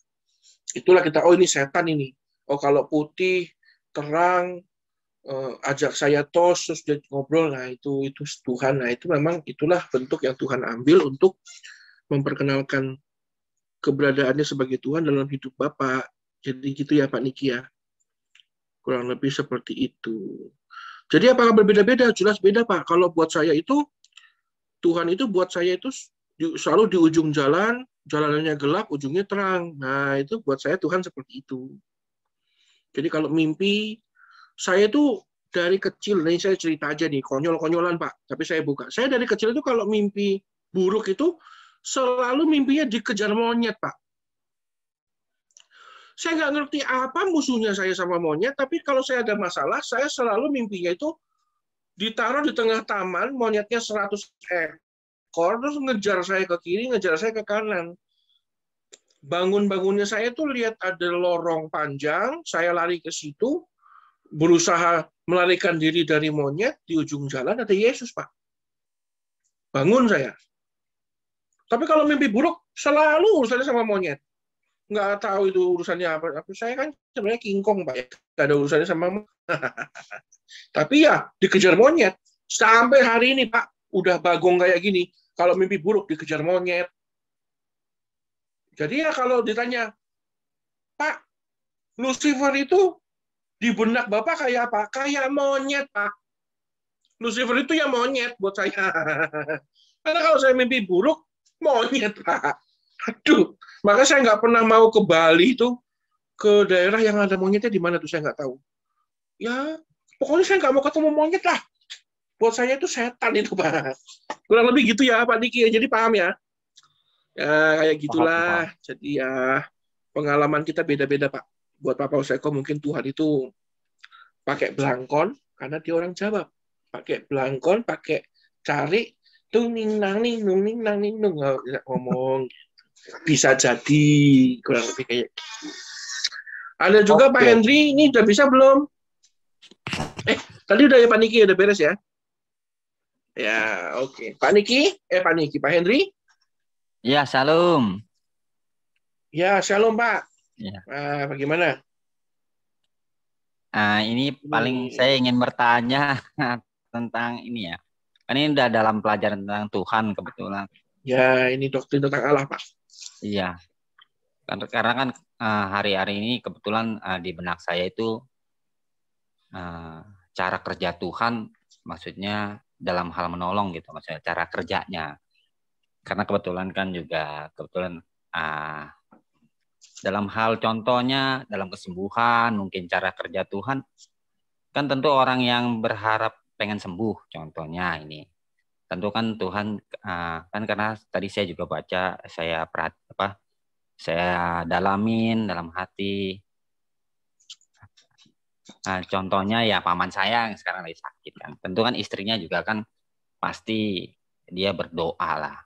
itulah kita, oh ini setan ini. Oh kalau putih terang, ajak saya tos terus dia ngobrol, nah itu Tuhan. Nah itu memang itulah bentuk yang Tuhan ambil untuk memperkenalkan keberadaannya sebagai Tuhan dalam hidup Bapak. Jadi gitu ya Pak Niki ya. Kurang lebih seperti itu. Jadi apakah berbeda-beda? Jelas beda Pak. Kalau buat saya itu, Tuhan itu buat saya itu selalu di ujung jalan, jalanannya gelap, ujungnya terang. Nah itu buat saya Tuhan seperti itu. Jadi kalau mimpi, saya tuh dari kecil, ini saya cerita aja nih, konyol-konyolan Pak, tapi saya buka. Saya dari kecil itu kalau mimpi buruk itu, selalu mimpinya dikejar monyet Pak. Saya nggak ngerti apa musuhnya saya sama monyet, tapi kalau saya ada masalah, saya selalu mimpinya itu ditaruh di tengah taman, monyetnya 100 ekor, terus ngejar saya ke kiri, ngejar saya ke kanan. Bangun-bangunnya saya tuh lihat ada lorong panjang, saya lari ke situ, berusaha melarikan diri dari monyet, di ujung jalan ada Yesus, Pak. Bangun saya. Tapi kalau mimpi buruk, selalu urusannya sama monyet. Nggak tahu itu urusannya apa. Saya kan sebenarnya kingkong, Pak. Ya. Nggak ada urusannya sama tapi ya, dikejar monyet. Sampai hari ini, Pak, udah bagong kayak gini. Kalau mimpi buruk, dikejar monyet. Jadi ya kalau ditanya, Pak, Lucifer itu di benak Bapak kayak apa? Kayak monyet, Pak. Lucifer itu ya monyet buat saya. Karena kalau saya mimpi buruk, monyet, Pak. Aduh, maka saya nggak pernah mau ke Bali itu, ke daerah yang ada monyetnya di mana tuh saya nggak tahu. Ya, pokoknya saya nggak mau ketemu monyet lah. Buat saya itu setan itu, Pak. Kurang lebih gitu ya, Pak Diki. Jadi paham ya? Ya, kayak gitulah. Paham. Jadi ya, pengalaman kita beda-beda, Pak. Buat Pak Paus Eko mungkin Tuhan itu pakai belangkon, karena dia orang Jawa. Pakai belangkon, pakai cari, tung ning nang ning nung ning nang ning nung, ngomong. Bisa jadi, kurang lebih kayak gitu. Ada juga Pak Henry, ini udah bisa belum? Tadi udah ya Pak Niki, udah beres ya? Ya, oke. Pak Henry? Ya, Shalom. Ya, Shalom Pak. Ya. Bagaimana? Ini paling saya ingin bertanya tentang ini ya. Kan ini udah dalam pelajaran tentang Tuhan kebetulan. Ya, ini doktrin tentang Allah, Pak. Iya. Karena kan hari-hari ini kebetulan di benak saya itu cara kerja Tuhan, maksudnya dalam hal menolong gitu, maksudnya cara kerjanya. Karena kebetulan dalam hal contohnya dalam kesembuhan, mungkin cara kerja Tuhan kan tentu orang yang berharap pengen sembuh, contohnya ini tentu kan Tuhan kan, karena tadi saya juga baca, saya dalamin dalam hati. Contohnya ya paman saya yang sekarang lagi sakit kan, tentu kan istrinya juga kan pasti dia berdoa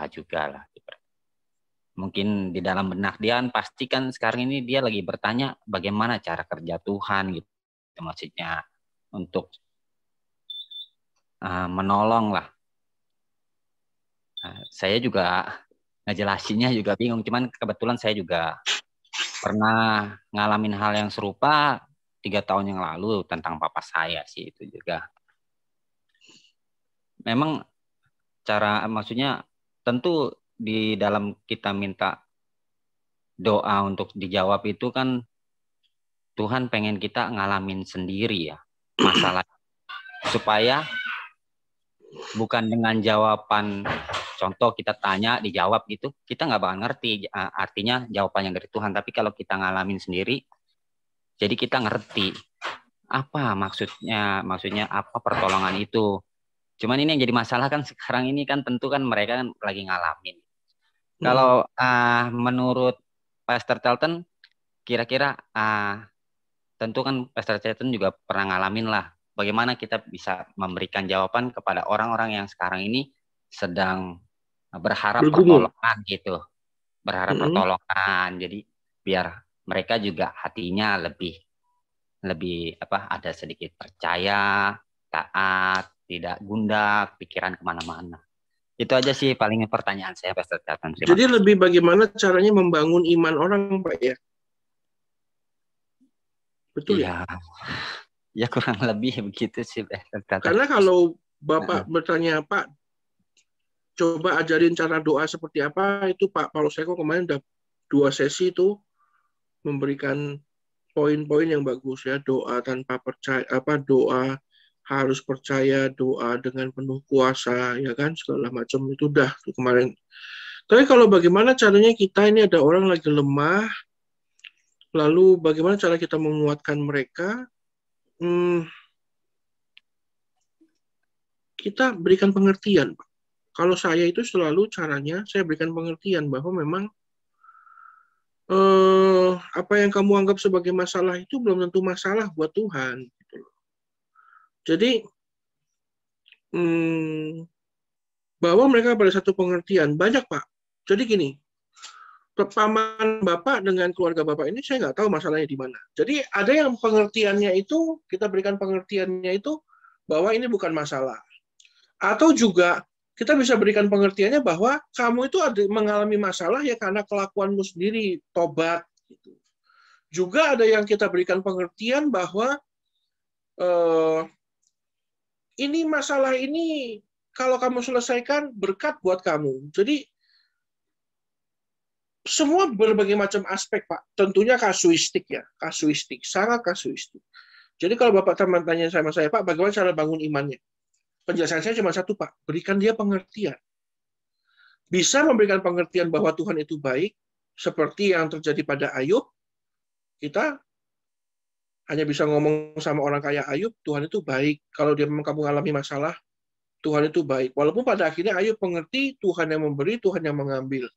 juga lah. Mungkin di dalam benak dia kan pasti kan sekarang ini dia lagi bertanya bagaimana cara kerja Tuhan gitu, maksudnya untuk menolong lah. Saya juga ngejelasinnya juga bingung, cuman kebetulan saya juga pernah ngalamin hal yang serupa 3 tahun yang lalu tentang papa saya sih, itu juga. Memang maksudnya tentu di dalam kita minta doa untuk dijawab itu kan Tuhan pengen kita ngalamin sendiri ya masalah, supaya bukan dengan jawaban contoh kita tanya dijawab gitu, kita nggak bakal ngerti artinya jawabannya dari Tuhan. Tapi kalau kita ngalamin sendiri, jadi kita ngerti apa maksudnya apa pertolongan itu. Cuman ini yang jadi masalah kan sekarang ini kan tentu kan mereka kan lagi ngalamin. Kalau menurut Pastor Charlton, kira-kira tentu kan Pastor Charlton juga pernah ngalamin lah. Bagaimana kita bisa memberikan jawaban kepada orang-orang yang sekarang ini sedang berharap pertolongan gitu. Berharap pertolongan. Jadi biar mereka juga hatinya lebih ada sedikit percaya, taat, tidak gundah, pikiran kemana-mana. Itu aja sih paling pertanyaan saya, Pastor Charlton. Jadi lebih bagaimana caranya membangun iman orang, Pak ya? Betul ya? Ya kurang lebih begitu sih, Pastor Charlton. Karena kalau Bapak bertanya, Pak, coba ajarin cara doa seperti apa, itu Pak Paulus Eko kemarin udah 2 sesi itu memberikan poin-poin yang bagus ya. Doa tanpa percaya, doa harus percaya, doa dengan penuh kuasa, ya kan, segala macam itu udah tuh kemarin. Tapi kalau bagaimana caranya kita ini ada orang lagi lemah, lalu bagaimana cara kita menguatkan mereka? Kita berikan pengertian. Kalau saya itu selalu caranya saya berikan pengertian bahwa memang apa yang kamu anggap sebagai masalah itu belum tentu masalah buat Tuhan. Jadi bahwa mereka pada satu pengertian banyak, Pak. Jadi gini, paman Bapak dengan keluarga Bapak ini saya nggak tahu masalahnya di mana. Jadi ada yang pengertiannya itu kita berikan pengertiannya itu bahwa ini bukan masalah. Atau juga kita bisa berikan pengertiannya bahwa kamu itu mengalami masalah ya karena kelakuanmu sendiri, tobat. Gitu. Juga ada yang kita berikan pengertian bahwa ini masalah ini kalau kamu selesaikan berkat buat kamu. Jadi semua berbagai macam aspek, Pak. Tentunya kasuistik ya, sangat kasuistik. Jadi kalau Bapak teman tanya sama saya, Pak, bagaimana cara bangun imannya? Penjelasan saya cuma satu, Pak. Berikan dia pengertian. Bisa memberikan pengertian bahwa Tuhan itu baik, seperti yang terjadi pada Ayub. Kita hanya bisa ngomong sama orang kayak Ayub, Tuhan itu baik. Kalau dia memang kamu mengalami masalah, Tuhan itu baik. Walaupun pada akhirnya Ayub mengerti Tuhan yang memberi, Tuhan yang mengambil.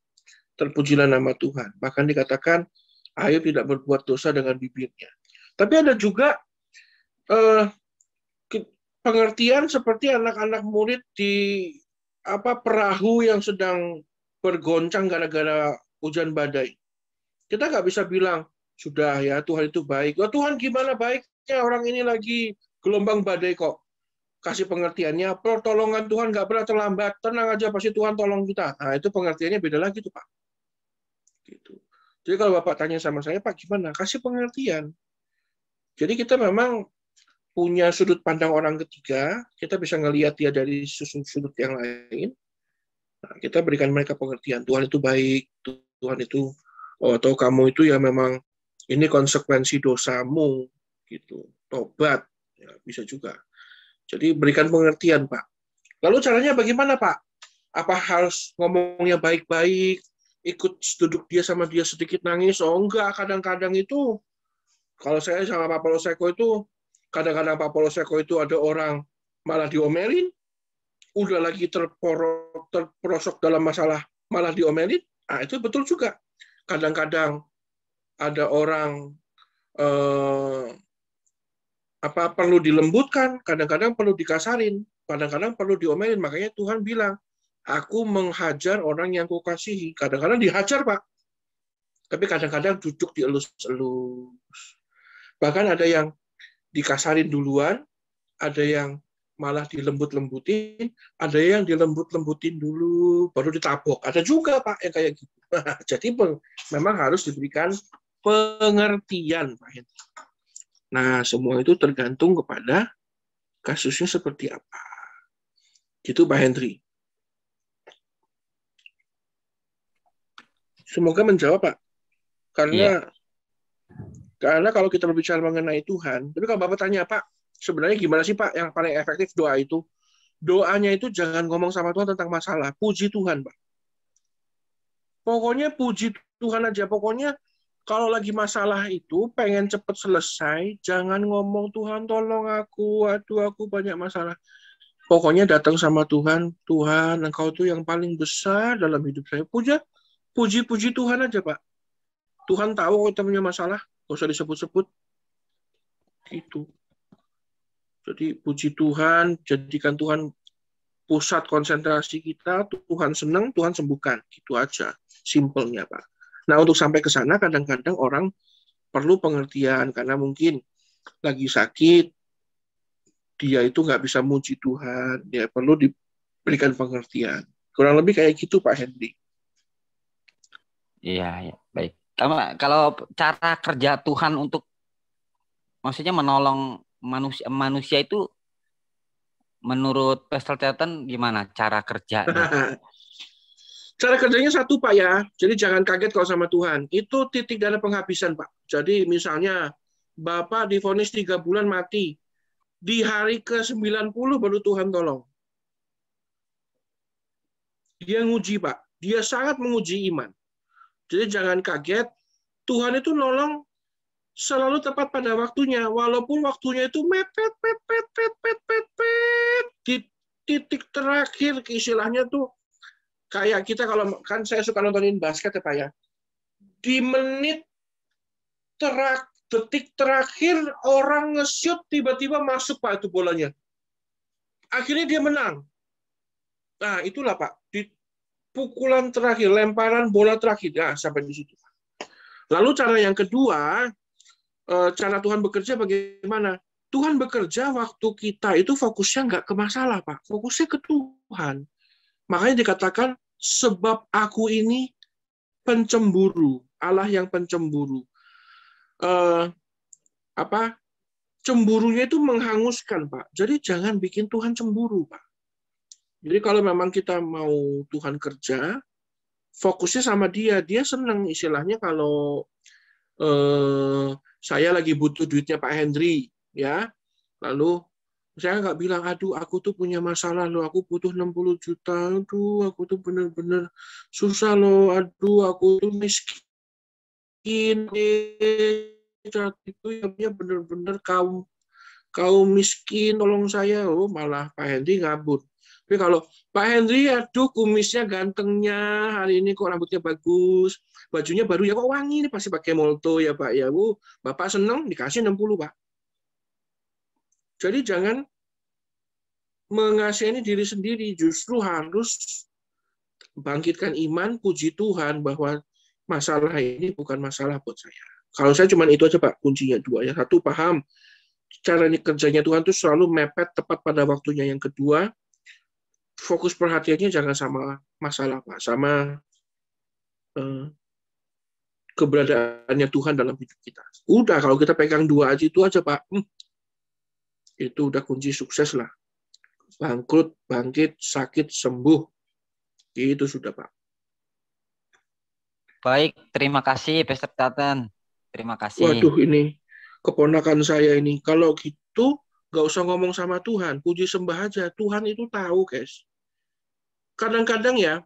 Terpujilah nama Tuhan. Bahkan dikatakan Ayub tidak berbuat dosa dengan bibirnya. Tapi ada juga pengertian seperti anak-anak murid di perahu yang sedang bergoncang gara-gara hujan badai. Kita nggak bisa bilang, sudah ya Tuhan itu baik. Oh, Tuhan gimana baiknya, orang ini lagi gelombang badai kok. Kasih pengertiannya, pertolongan Tuhan nggak pernah terlambat, tenang aja pasti Tuhan tolong kita. Nah itu pengertiannya beda lagi tuh Pak. Gitu. Jadi kalau Bapak tanya sama saya, Pak gimana? Kasih pengertian. Jadi kita memang punya sudut pandang orang ketiga, kita bisa ngelihat dia dari sudut yang lain. Nah, kita berikan mereka pengertian. Tuhan itu baik, Tuhan itu, atau kamu itu ya memang ini konsekuensi dosamu, gitu. Tobat, ya, bisa juga. Jadi berikan pengertian, Pak. Lalu caranya bagaimana, Pak? Apa harus ngomongnya baik-baik, ikut duduk dia sama dia sedikit nangis? Oh enggak, kadang-kadang itu, kalau saya sama Pak Poloseko itu, kadang-kadang Pak Poloseko itu ada orang malah diomelin, udah lagi terperosok dalam masalah, malah diomelin. Nah, itu betul juga. Kadang-kadang ada orang perlu dilembutkan, kadang-kadang perlu dikasarin, kadang-kadang perlu diomelin. Makanya Tuhan bilang, aku menghajar orang yang kukasihi. Kadang-kadang dihajar, Pak. Tapi kadang-kadang duduk dielus-elus. Bahkan ada yang dikasarin duluan, ada yang malah dilembut-lembutin, ada yang dilembut-lembutin dulu, baru ditabok. Ada juga, Pak, yang kayak gitu. Jadi memang harus diberikan pengertian, Pak Henry. Nah, semua itu tergantung kepada kasusnya seperti apa. Gitu, Pak Henry. Semoga menjawab, Pak. Karena kalau kita berbicara mengenai Tuhan, tapi kalau Bapak tanya, Pak, sebenarnya gimana sih, Pak, yang paling efektif doa itu? Doanya itu jangan ngomong sama Tuhan tentang masalah. Puji Tuhan, Pak. Pokoknya puji Tuhan aja. Pokoknya kalau lagi masalah itu, pengen cepat selesai, jangan ngomong, Tuhan tolong aku, aduh aku banyak masalah. Pokoknya datang sama Tuhan, Tuhan, Engkau tuh yang paling besar dalam hidup saya. Puji-puji Tuhan aja, Pak. Tuhan tahu kalau kita punya masalah, nggak usah disebut-sebut. Gitu. Jadi puji Tuhan, jadikan Tuhan pusat konsentrasi kita, Tuhan senang, Tuhan sembuhkan. Gitu aja, simpelnya, Pak. Nah, untuk sampai ke sana, kadang-kadang orang perlu pengertian, karena mungkin lagi sakit, dia itu nggak bisa muji Tuhan, dia perlu diberikan pengertian. Kurang lebih kayak gitu, Pak Henry. Iya, ya, baik. Kalau cara kerja Tuhan untuk, maksudnya menolong manusia itu, menurut Pastor Chetan gimana cara kerjanya? Cara kerjanya satu, Pak, ya. Jadi jangan kaget kalau sama Tuhan. Itu titik dana penghabisan, Pak. Jadi misalnya Bapak divonis 3 bulan mati. Di hari ke-90 baru Tuhan tolong. Dia nguji, Pak. Dia sangat menguji iman. Jadi jangan kaget. Tuhan itu nolong selalu tepat pada waktunya. Walaupun waktunya itu mepet. Di titik terakhir, istilahnya tuh, kayak kita kalau kan saya suka nontonin basket ya Pak ya. Di menit detik terakhir orang nge-shoot tiba-tiba masuk Pak itu bolanya. Akhirnya dia menang. Nah, itulah Pak. Di pukulan terakhir, lemparan bola terakhir. Nah, sampai di situ. Lalu cara yang kedua, cara Tuhan bekerja bagaimana? Tuhan bekerja waktu kita itu fokusnya nggak ke masalah, Pak. Fokusnya ke Tuhan. Makanya dikatakan, sebab aku ini pencemburu, Allah yang pencemburu. Cemburunya itu menghanguskan, Pak. Jadi jangan bikin Tuhan cemburu, Pak. Jadi kalau memang kita mau Tuhan kerja, fokusnya sama Dia. Dia senang, istilahnya kalau saya lagi butuh duitnya Pak Henry, ya. Lalu Saya nggak bilang, aduh aku tuh punya masalah loh, aku butuh 60 juta, aduh aku tuh bener-bener susah loh, aduh aku tuh miskin, saat itu ya bener-bener kaum miskin, tolong saya. Oh, malah Pak Hendy ngabur. Tapi kalau Pak Hendy, aduh kumisnya gantengnya, hari ini kok rambutnya bagus, bajunya baru ya kok wangi, ini pasti pakai Molto ya Pak ya. Bapak seneng dikasih 60 Pak. Jadi jangan mengasihani diri sendiri, justru harus bangkitkan iman, puji Tuhan bahwa masalah ini bukan masalah buat saya. Kalau saya cuma itu aja Pak, kuncinya dua. Yang satu, paham cara kerjanya Tuhan itu selalu mepet tepat pada waktunya. Yang kedua, fokus perhatiannya jangan sama masalah Pak, sama keberadaannya Tuhan dalam hidup kita. Udah, kalau kita pegang dua aja itu aja Pak, itu udah kunci sukses lah. Bangkrut, bangkit, sakit, sembuh. Itu sudah Pak. Baik, terima kasih Pastor Tatan. Terima kasih. Waduh, ini keponakan saya ini. Kalau gitu, nggak usah ngomong sama Tuhan. Puji sembah aja. Tuhan itu tahu, guys. Kadang-kadang ya,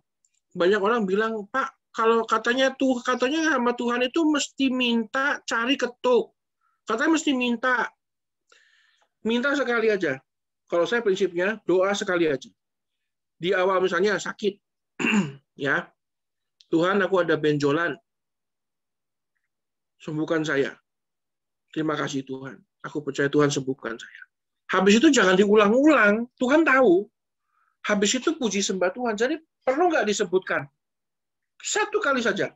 banyak orang bilang, Pak, kalau katanya sama Tuhan itu mesti minta cari ketuk. Katanya mesti minta. Minta sekali aja. Kalau saya prinsipnya, doa sekali aja. Di awal misalnya sakit. Ya, Tuhan, aku ada benjolan. Sembuhkan saya. Terima kasih Tuhan. Aku percaya Tuhan sembuhkan saya. Habis itu jangan diulang-ulang. Tuhan tahu. Habis itu puji sembah Tuhan. Jadi perlu nggak disebutkan? Satu kali saja.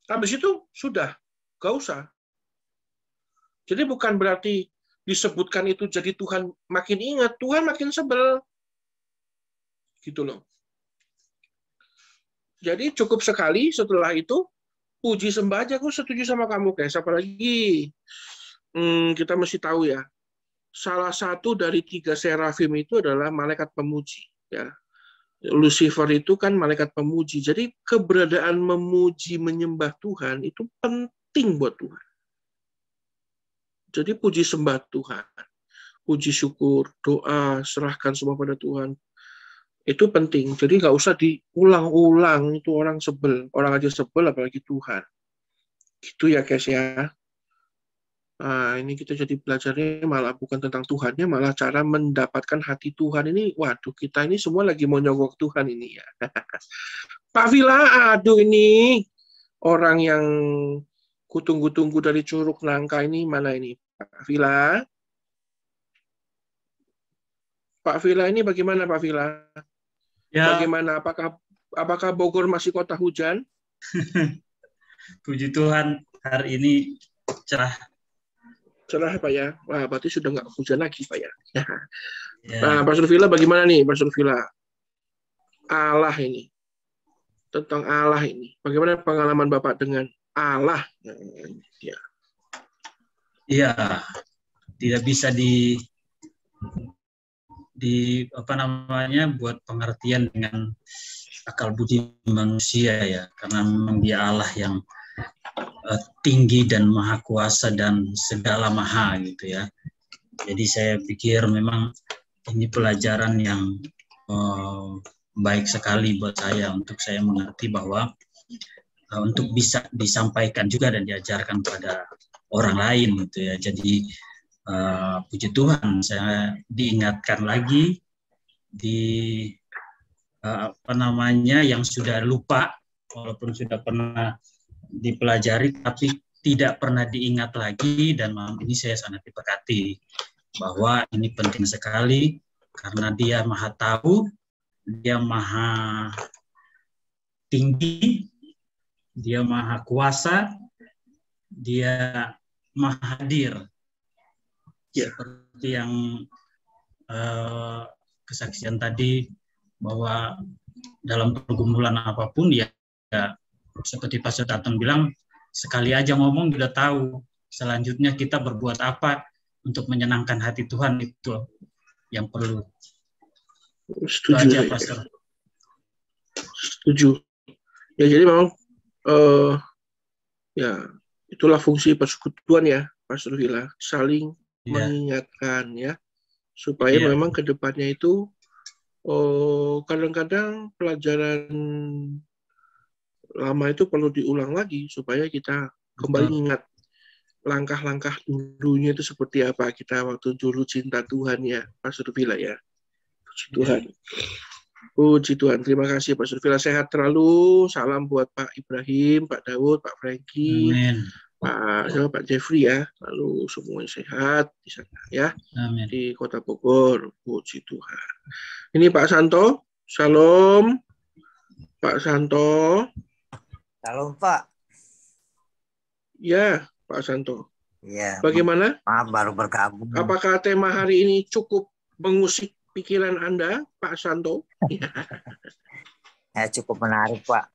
Habis itu sudah. Nggak usah. Jadi bukan berarti disebutkan itu jadi Tuhan makin ingat. Tuhan makin sebel. Gitu loh. Jadi cukup sekali setelah itu puji sembah aja. Aku setuju sama kamu guys. Apalagi kita mesti tahu ya. Salah satu dari 3 serafim itu adalah malaikat pemuji. Ya, Lucifer itu kan malaikat pemuji. Jadi keberadaan memuji menyembah Tuhan itu penting buat Tuhan. Jadi puji sembah Tuhan, puji syukur, doa, serahkan semua pada Tuhan. Itu penting. Jadi nggak usah diulang-ulang, itu orang sebel. Orang aja sebel, apalagi Tuhan. Gitu ya, guys ya. Nah, ini kita jadi belajarnya malah bukan tentang Tuhannya, malah cara mendapatkan hati Tuhan ini. Waduh, kita ini semua lagi mau nyogok Tuhan ini ya. Pak Vila, aduh ini orang yang kutunggu-tunggu dari Curug Nangka ini, mana ini? Pak Vila? Pak Vila ini bagaimana Pak Vila? Ya, Bagaimana? Apakah Bogor masih kota hujan? puji Tuhan hari ini cerah. Cerah Pak ya. Wah, berarti sudah nggak hujan lagi Pak ya. Ya. Nah, Pak Survila bagaimana nih Pak Survila? Allah ini. Tentang Allah ini. Bagaimana pengalaman Bapak dengan Allah? Ya. Iya, tidak bisa di buat pengertian dengan akal budi manusia ya, karena memang Dia Allah yang tinggi dan maha kuasa dan segala maha gitu ya. Jadi saya pikir memang ini pelajaran yang baik sekali buat saya, untuk saya mengerti bahwa untuk bisa disampaikan juga dan diajarkan pada orang lain gitu ya. Jadi puji Tuhan saya diingatkan lagi di yang sudah lupa, walaupun sudah pernah dipelajari tapi tidak pernah diingat lagi, dan malam ini saya sangat diberkati bahwa ini penting sekali karena Dia maha tahu, Dia maha tinggi, Dia maha kuasa, Dia maha hadir. Ya. Seperti yang kesaksian tadi, bahwa dalam pergumulan apapun ya seperti Pastor Tatan bilang, sekali aja ngomong udah tahu selanjutnya kita berbuat apa untuk menyenangkan hati Tuhan. Itu yang perlu. Setuju aja, Pastor. Setuju. Ya, jadi memang ya itulah fungsi persekutuan ya, Pastor Vila, saling mengingatkan ya, supaya Iya. memang ke depannya itu kadang-kadang pelajaran lama itu perlu diulang lagi supaya kita kembali Betul. ingat langkah-langkah dulunya itu seperti apa kita waktu dulu cinta Tuhan ya, Pak Survila ya. Puji Tuhan. Puji Tuhan. Terima kasih Pak Survila, sehat terlalu. Salam buat Pak Ibrahim, Pak Daud, Pak Frankie, Amin. Pak Jeffrey ya. Lalu semuanya sehat di sana ya, Amin. di Kota Bogor. Puji Tuhan. Ini Pak Santo. Shalom. Pak Santo. Shalom Pak. Ya, Pak Santo. Ya, Bagaimana? maaf baru bergabung. Apakah tema hari ini cukup mengusik pikiran Anda, Pak Santo? Ya, cukup menarik Pak.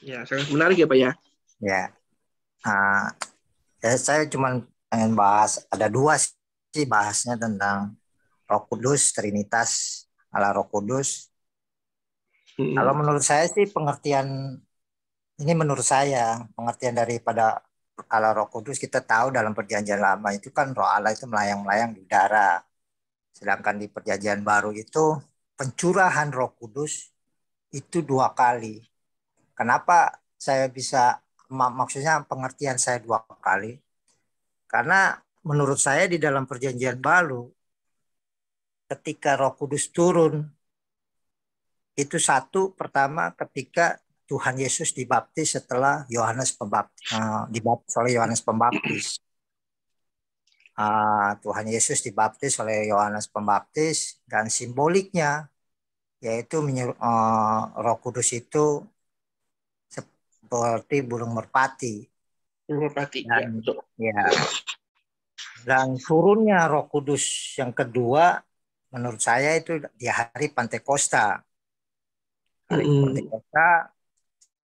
Ya, sangat menarik ya Pak ya. Ya, saya cuma pengen bahas, ada dua sih bahasnya tentang Roh Kudus, Trinitas, Allah Roh Kudus. Kalau menurut saya sih pengertian ini, menurut saya pengertian daripada Allah Roh Kudus, kita tahu dalam Perjanjian Lama itu kan Roh Allah itu melayang-layang di udara. Sedangkan di Perjanjian Baru itu pencurahan Roh Kudus itu 2 kali. Kenapa saya bisa, maksudnya pengertian saya 2 kali? Karena menurut saya di dalam Perjanjian Baru ketika Roh Kudus turun itu pertama ketika Tuhan Yesus dibaptis setelah Yohanes Pembaptis, dibaptis oleh Yohanes Pembaptis. Tuhan Yesus dibaptis oleh Yohanes Pembaptis, dan simboliknya yaitu Roh Kudus itu seperti burung merpati. Burung merpati, ya betul. Ya. Dan turunnya Roh Kudus yang kedua menurut saya itu di hari Pantekosta. Hari Pantekosta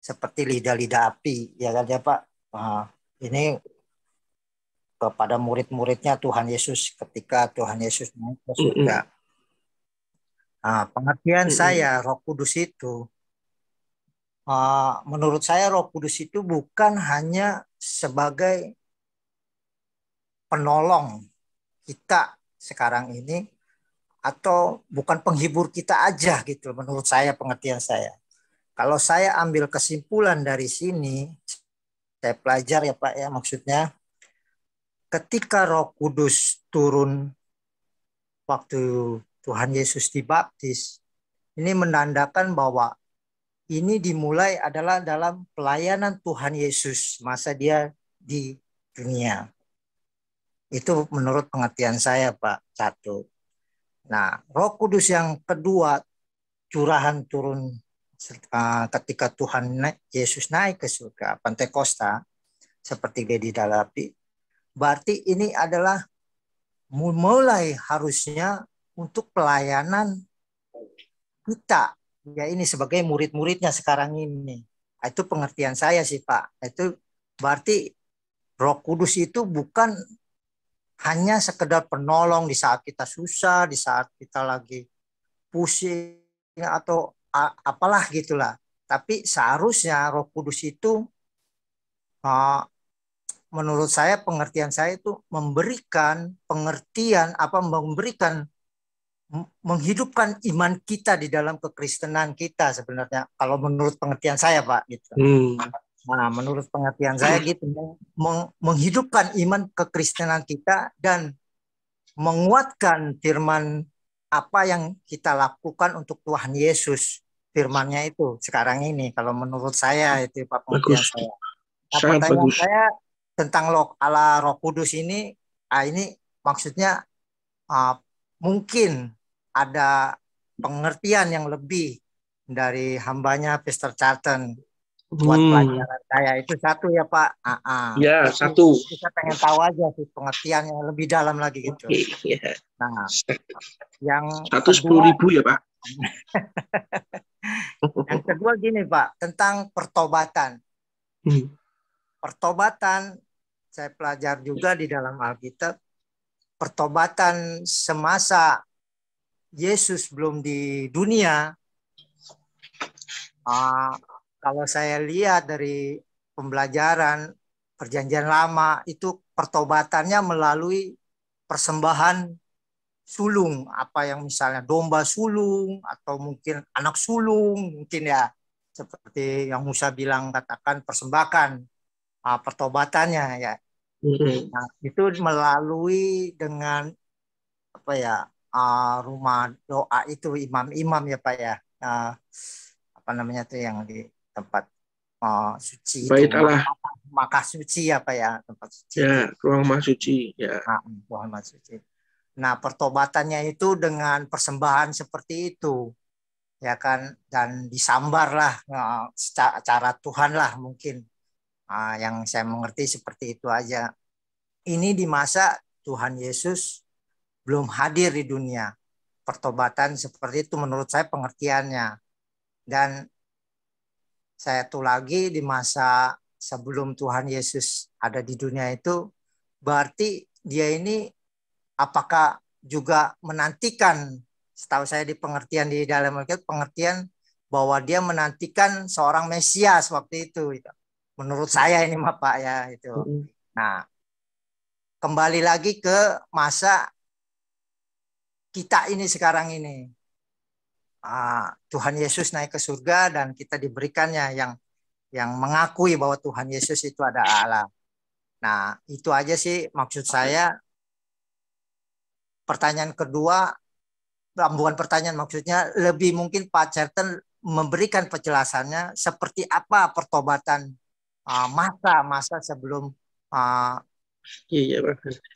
seperti lidah-lidah api, ya kan ya Pak. Ini kepada murid-muridnya Tuhan Yesus ketika Tuhan Yesus naik ke surga. Pengertian saya Roh Kudus itu, menurut saya Roh Kudus itu bukan hanya sebagai penolong kita sekarang ini, atau bukan penghibur kita aja gitu. Menurut saya, pengertian saya. Kalau saya ambil kesimpulan dari sini, saya pelajar ya Pak ya, maksudnya ketika Roh Kudus turun waktu Tuhan Yesus dibaptis, ini menandakan bahwa ini dimulai adalah dalam pelayanan Tuhan Yesus masa dia di dunia. Itu menurut pengertian saya Pak, 1. Nah, Roh Kudus yang kedua, curahan turun ketika Tuhan Yesus naik ke surga, Pantekosta, seperti dia di dalam api. Berarti ini adalah mulai harusnya untuk pelayanan kita, ya ini sebagai murid-muridnya sekarang ini. Itu pengertian saya sih Pak. Itu berarti Roh Kudus itu bukan hanya sekedar penolong di saat kita susah, di saat kita lagi pusing atau apalah gitulah. Tapi seharusnya Roh Kudus itu menurut saya, pengertian saya itu memberikan pengertian, menghidupkan iman kita di dalam kekristenan kita sebenarnya. Kalau menurut pengertian saya Pak gitu. Nah, menurut pengertian saya gitu, menghidupkan iman kekristenan kita dan menguatkan firman apa yang kita lakukan untuk Tuhan Yesus. Firman-Nya itu sekarang ini, kalau menurut saya itu Pak pengertian saya. Nah, pertanyaan saya tentang Allah Roh Kudus ini, ini maksudnya mungkin ada pengertian yang lebih dari hambanya Pastor Charlton buat pelajaran saya. Itu 1 ya Pak. Ya, 1. Kita pengen tahu aja sih pengertian yang lebih dalam lagi gitu. Nah, yang 110.000 ya Pak. Yang kedua gini Pak, tentang pertobatan. Pertobatan saya pelajar juga di dalam Alkitab. Pertobatan semasa Yesus belum di dunia. Kalau saya lihat dari pembelajaran Perjanjian Lama itu pertobatannya melalui persembahan sulung, apa yang misalnya domba sulung atau mungkin anak sulung, mungkin ya seperti yang Musa bilang, katakan persembahkan pertobatannya ya. Nah, itu melalui dengan apa ya, rumah doa itu, imam-imam ya Pak ya, apa namanya tuh yang di tempat suci Bait itu, Allah. Makkah suci ya Pak ya, tempat suci Ya, itu. ruang maha suci. Ya. Ruang maha suci. Nah, pertobatannya itu dengan persembahan seperti itu, ya kan, dan disambar lah cara Tuhan lah mungkin. Yang saya mengerti seperti itu aja. Ini di masa Tuhan Yesus belum hadir di dunia. Pertobatan seperti itu menurut saya pengertiannya. Dan saya tuh lagi di masa sebelum Tuhan Yesus ada di dunia itu, berarti dia ini apakah juga menantikan, setahu saya di pengertian di dalam Alkitab, pengertian bahwa dia menantikan seorang Mesias waktu itu. Menurut saya ini Pak ya itu. Nah, kembali lagi ke masa kita ini sekarang ini. Tuhan Yesus naik ke surga dan kita diberikannya yang mengakui bahwa Tuhan Yesus itu ada Allah. Nah, itu aja sih maksud saya. Pertanyaan kedua, bukan pertanyaan, maksudnya lebih mungkin Pak Certen memberikan penjelasannya seperti apa pertobatan masa sebelum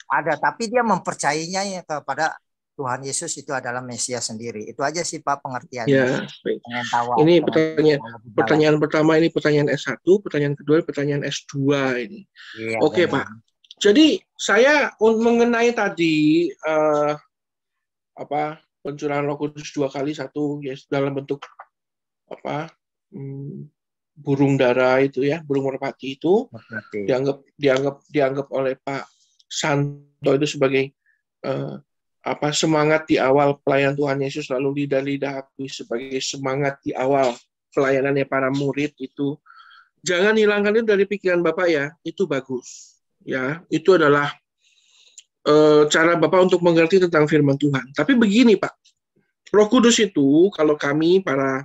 ada, tapi dia mempercayainya kepada Tuhan Yesus itu adalah Mesias sendiri. Itu aja sih Pak pengertiannya. Ya, baik. Ini pertanyaan pertama, ini pertanyaan S1, pertanyaan kedua pertanyaan S2 ini. Iya, Oke, Pak. Jadi saya mengenai tadi pencurahan Roh Kudus 2 kali, satu ya dalam bentuk burung dara itu ya, burung merpati itu dianggap oleh Pak Santo itu sebagai semangat di awal pelayanan Tuhan Yesus, lalu lidah-lidah api sebagai semangat di awal pelayanannya para murid itu. Jangan hilangkan itu dari pikiran Bapak ya, itu bagus. Ya, itu adalah cara Bapak untuk mengerti tentang firman Tuhan. Tapi begini Pak, Roh Kudus itu kalau kami para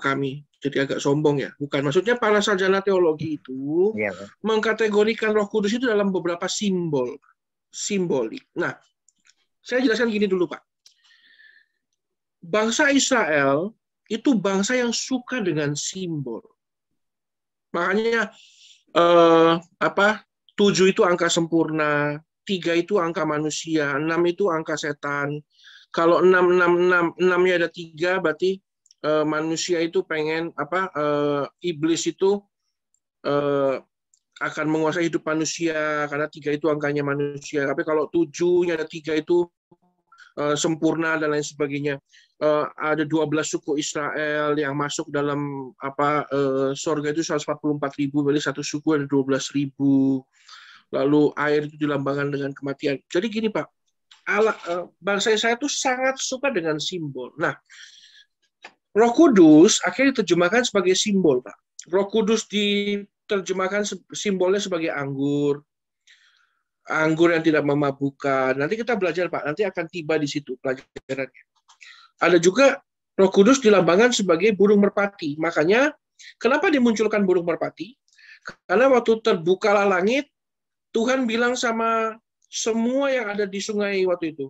kami jadi agak sombong ya, bukan, maksudnya para sarjana teologi itu mengkategorikan Roh Kudus itu dalam beberapa simbolik. Nah, saya jelaskan gini dulu Pak. Bangsa Israel itu bangsa yang suka dengan simbol. Makanya 7 itu angka sempurna, 3 itu angka manusia, 6 itu angka setan. Kalau 6-nya ada 3, berarti manusia itu pengen iblis itu akan menguasai hidup manusia, karena 3 itu angkanya manusia. Tapi kalau 7-nya ada 3 itu sempurna dan lain sebagainya. Ada 12 suku Israel yang masuk dalam sorga itu 144.000, berarti satu suku ada 12.000. Lalu air itu dilambangkan dengan kematian. Jadi gini Pak, bangsa saya itu sangat suka dengan simbol. Nah, Roh Kudus akhirnya diterjemahkan sebagai simbol Pak. Roh Kudus diterjemahkan simbolnya sebagai anggur yang tidak memabukkan. Nanti kita belajar Pak, nanti akan tiba di situ pelajarannya. Ada juga Roh Kudus dilambangkan sebagai burung merpati. Makanya kenapa dimunculkan burung merpati? Karena waktu terbukalah langit, Tuhan bilang sama semua yang ada di sungai waktu itu,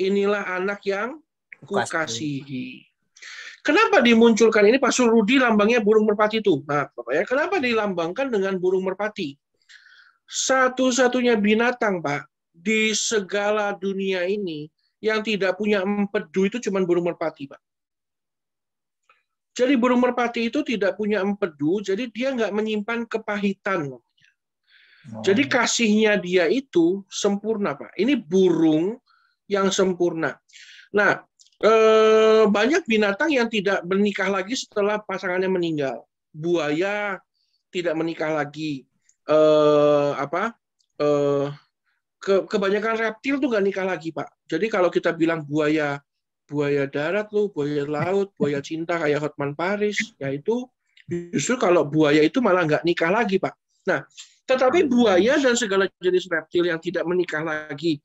inilah anak yang kukasihi. Kenapa dimunculkan ini? Pastor Rudi lambangnya burung merpati itu. Nah, Bapak ya, kenapa dilambangkan dengan burung merpati? Satu-satunya binatang, Pak, di segala dunia ini yang tidak punya empedu itu cuma burung merpati, Pak. Jadi burung merpati itu tidak punya empedu, jadi dia nggak menyimpan kepahitan. Jadi kasihnya dia itu sempurna, Pak. Ini burung yang sempurna. Nah, banyak binatang yang tidak menikah lagi setelah pasangannya meninggal. Buaya tidak menikah lagi. Kebanyakan reptil tuh nggak nikah lagi, Pak. Jadi kalau kita bilang buaya darat loh, buaya laut, buaya cinta kayak Hotman Paris, yaitu justru kalau buaya itu malah nggak nikah lagi, Pak. Nah, Tetapi buaya dan segala jenis reptil yang tidak menikah lagi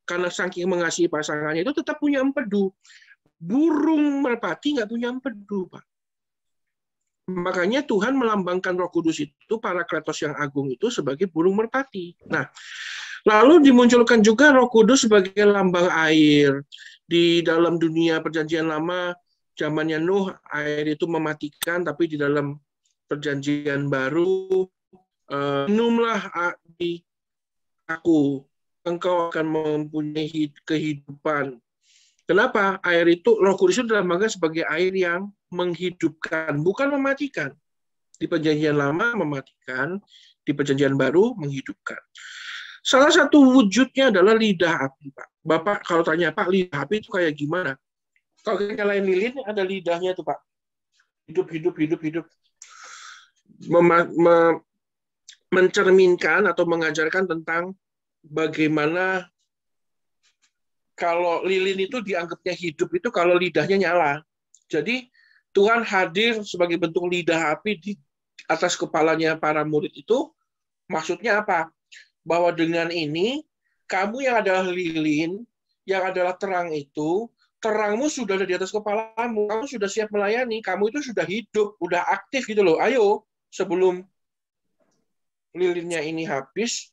karena saking mengasihi pasangannya itu tetap punya empedu. Burung merpati nggak punya empedu, Pak. Makanya Tuhan melambangkan Roh Kudus itu, Parakletos yang agung itu sebagai burung merpati. Nah, lalu dimunculkan juga Roh Kudus sebagai lambang air. Di dalam dunia Perjanjian Lama, zamannya Nuh, air itu mematikan, tapi di dalam Perjanjian Baru, minumlah di aku, engkau akan mempunyai kehidupan. Kenapa? Air itu, Roh Kudus itu dilambangkan sebagai air yang menghidupkan, bukan mematikan. Di Perjanjian Lama mematikan, di Perjanjian Baru menghidupkan. Salah satu wujudnya adalah lidah api, Pak. Bapak kalau tanya, Pak, lidah api itu kayak gimana? Kalau kita nyalain lilin, ada lidahnya tuh, Pak. Hidup. Mencerminkan atau mengajarkan tentang bagaimana kalau lilin itu dianggapnya hidup itu kalau lidahnya nyala. Jadi Tuhan hadir sebagai bentuk lidah api di atas kepalanya para murid itu, maksudnya apa? Bahwa dengan ini, kamu yang adalah lilin, yang adalah terang itu, terangmu sudah ada di atas kepalamu, kamu sudah siap melayani, kamu itu sudah hidup, sudah aktif gitu loh. Ayo, sebelum lilinnya ini habis,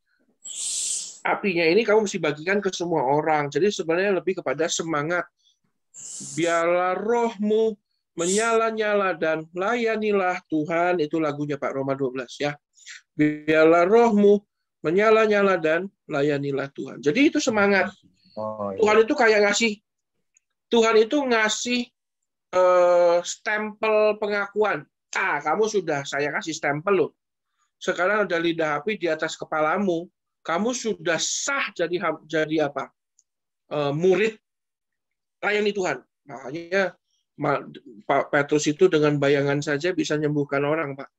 apinya ini kamu mesti bagikan ke semua orang. Jadi sebenarnya lebih kepada semangat. Biarlah rohmu menyala-nyala dan layanilah Tuhan. Itu lagunya Pak, Roma 12 ya. Biarlah rohmu menyala-nyala dan layanilah Tuhan. Jadi itu semangat. Tuhan itu kayak ngasih. Tuhan itu ngasih stempel pengakuan. Kamu sudah saya kasih stempel loh. Sekarang ada lidah api di atas kepalamu. Kamu sudah sah jadi apa? Murid layani Tuhan. Makanya Pak Petrus itu dengan bayangan saja bisa menyembuhkan orang, Pak.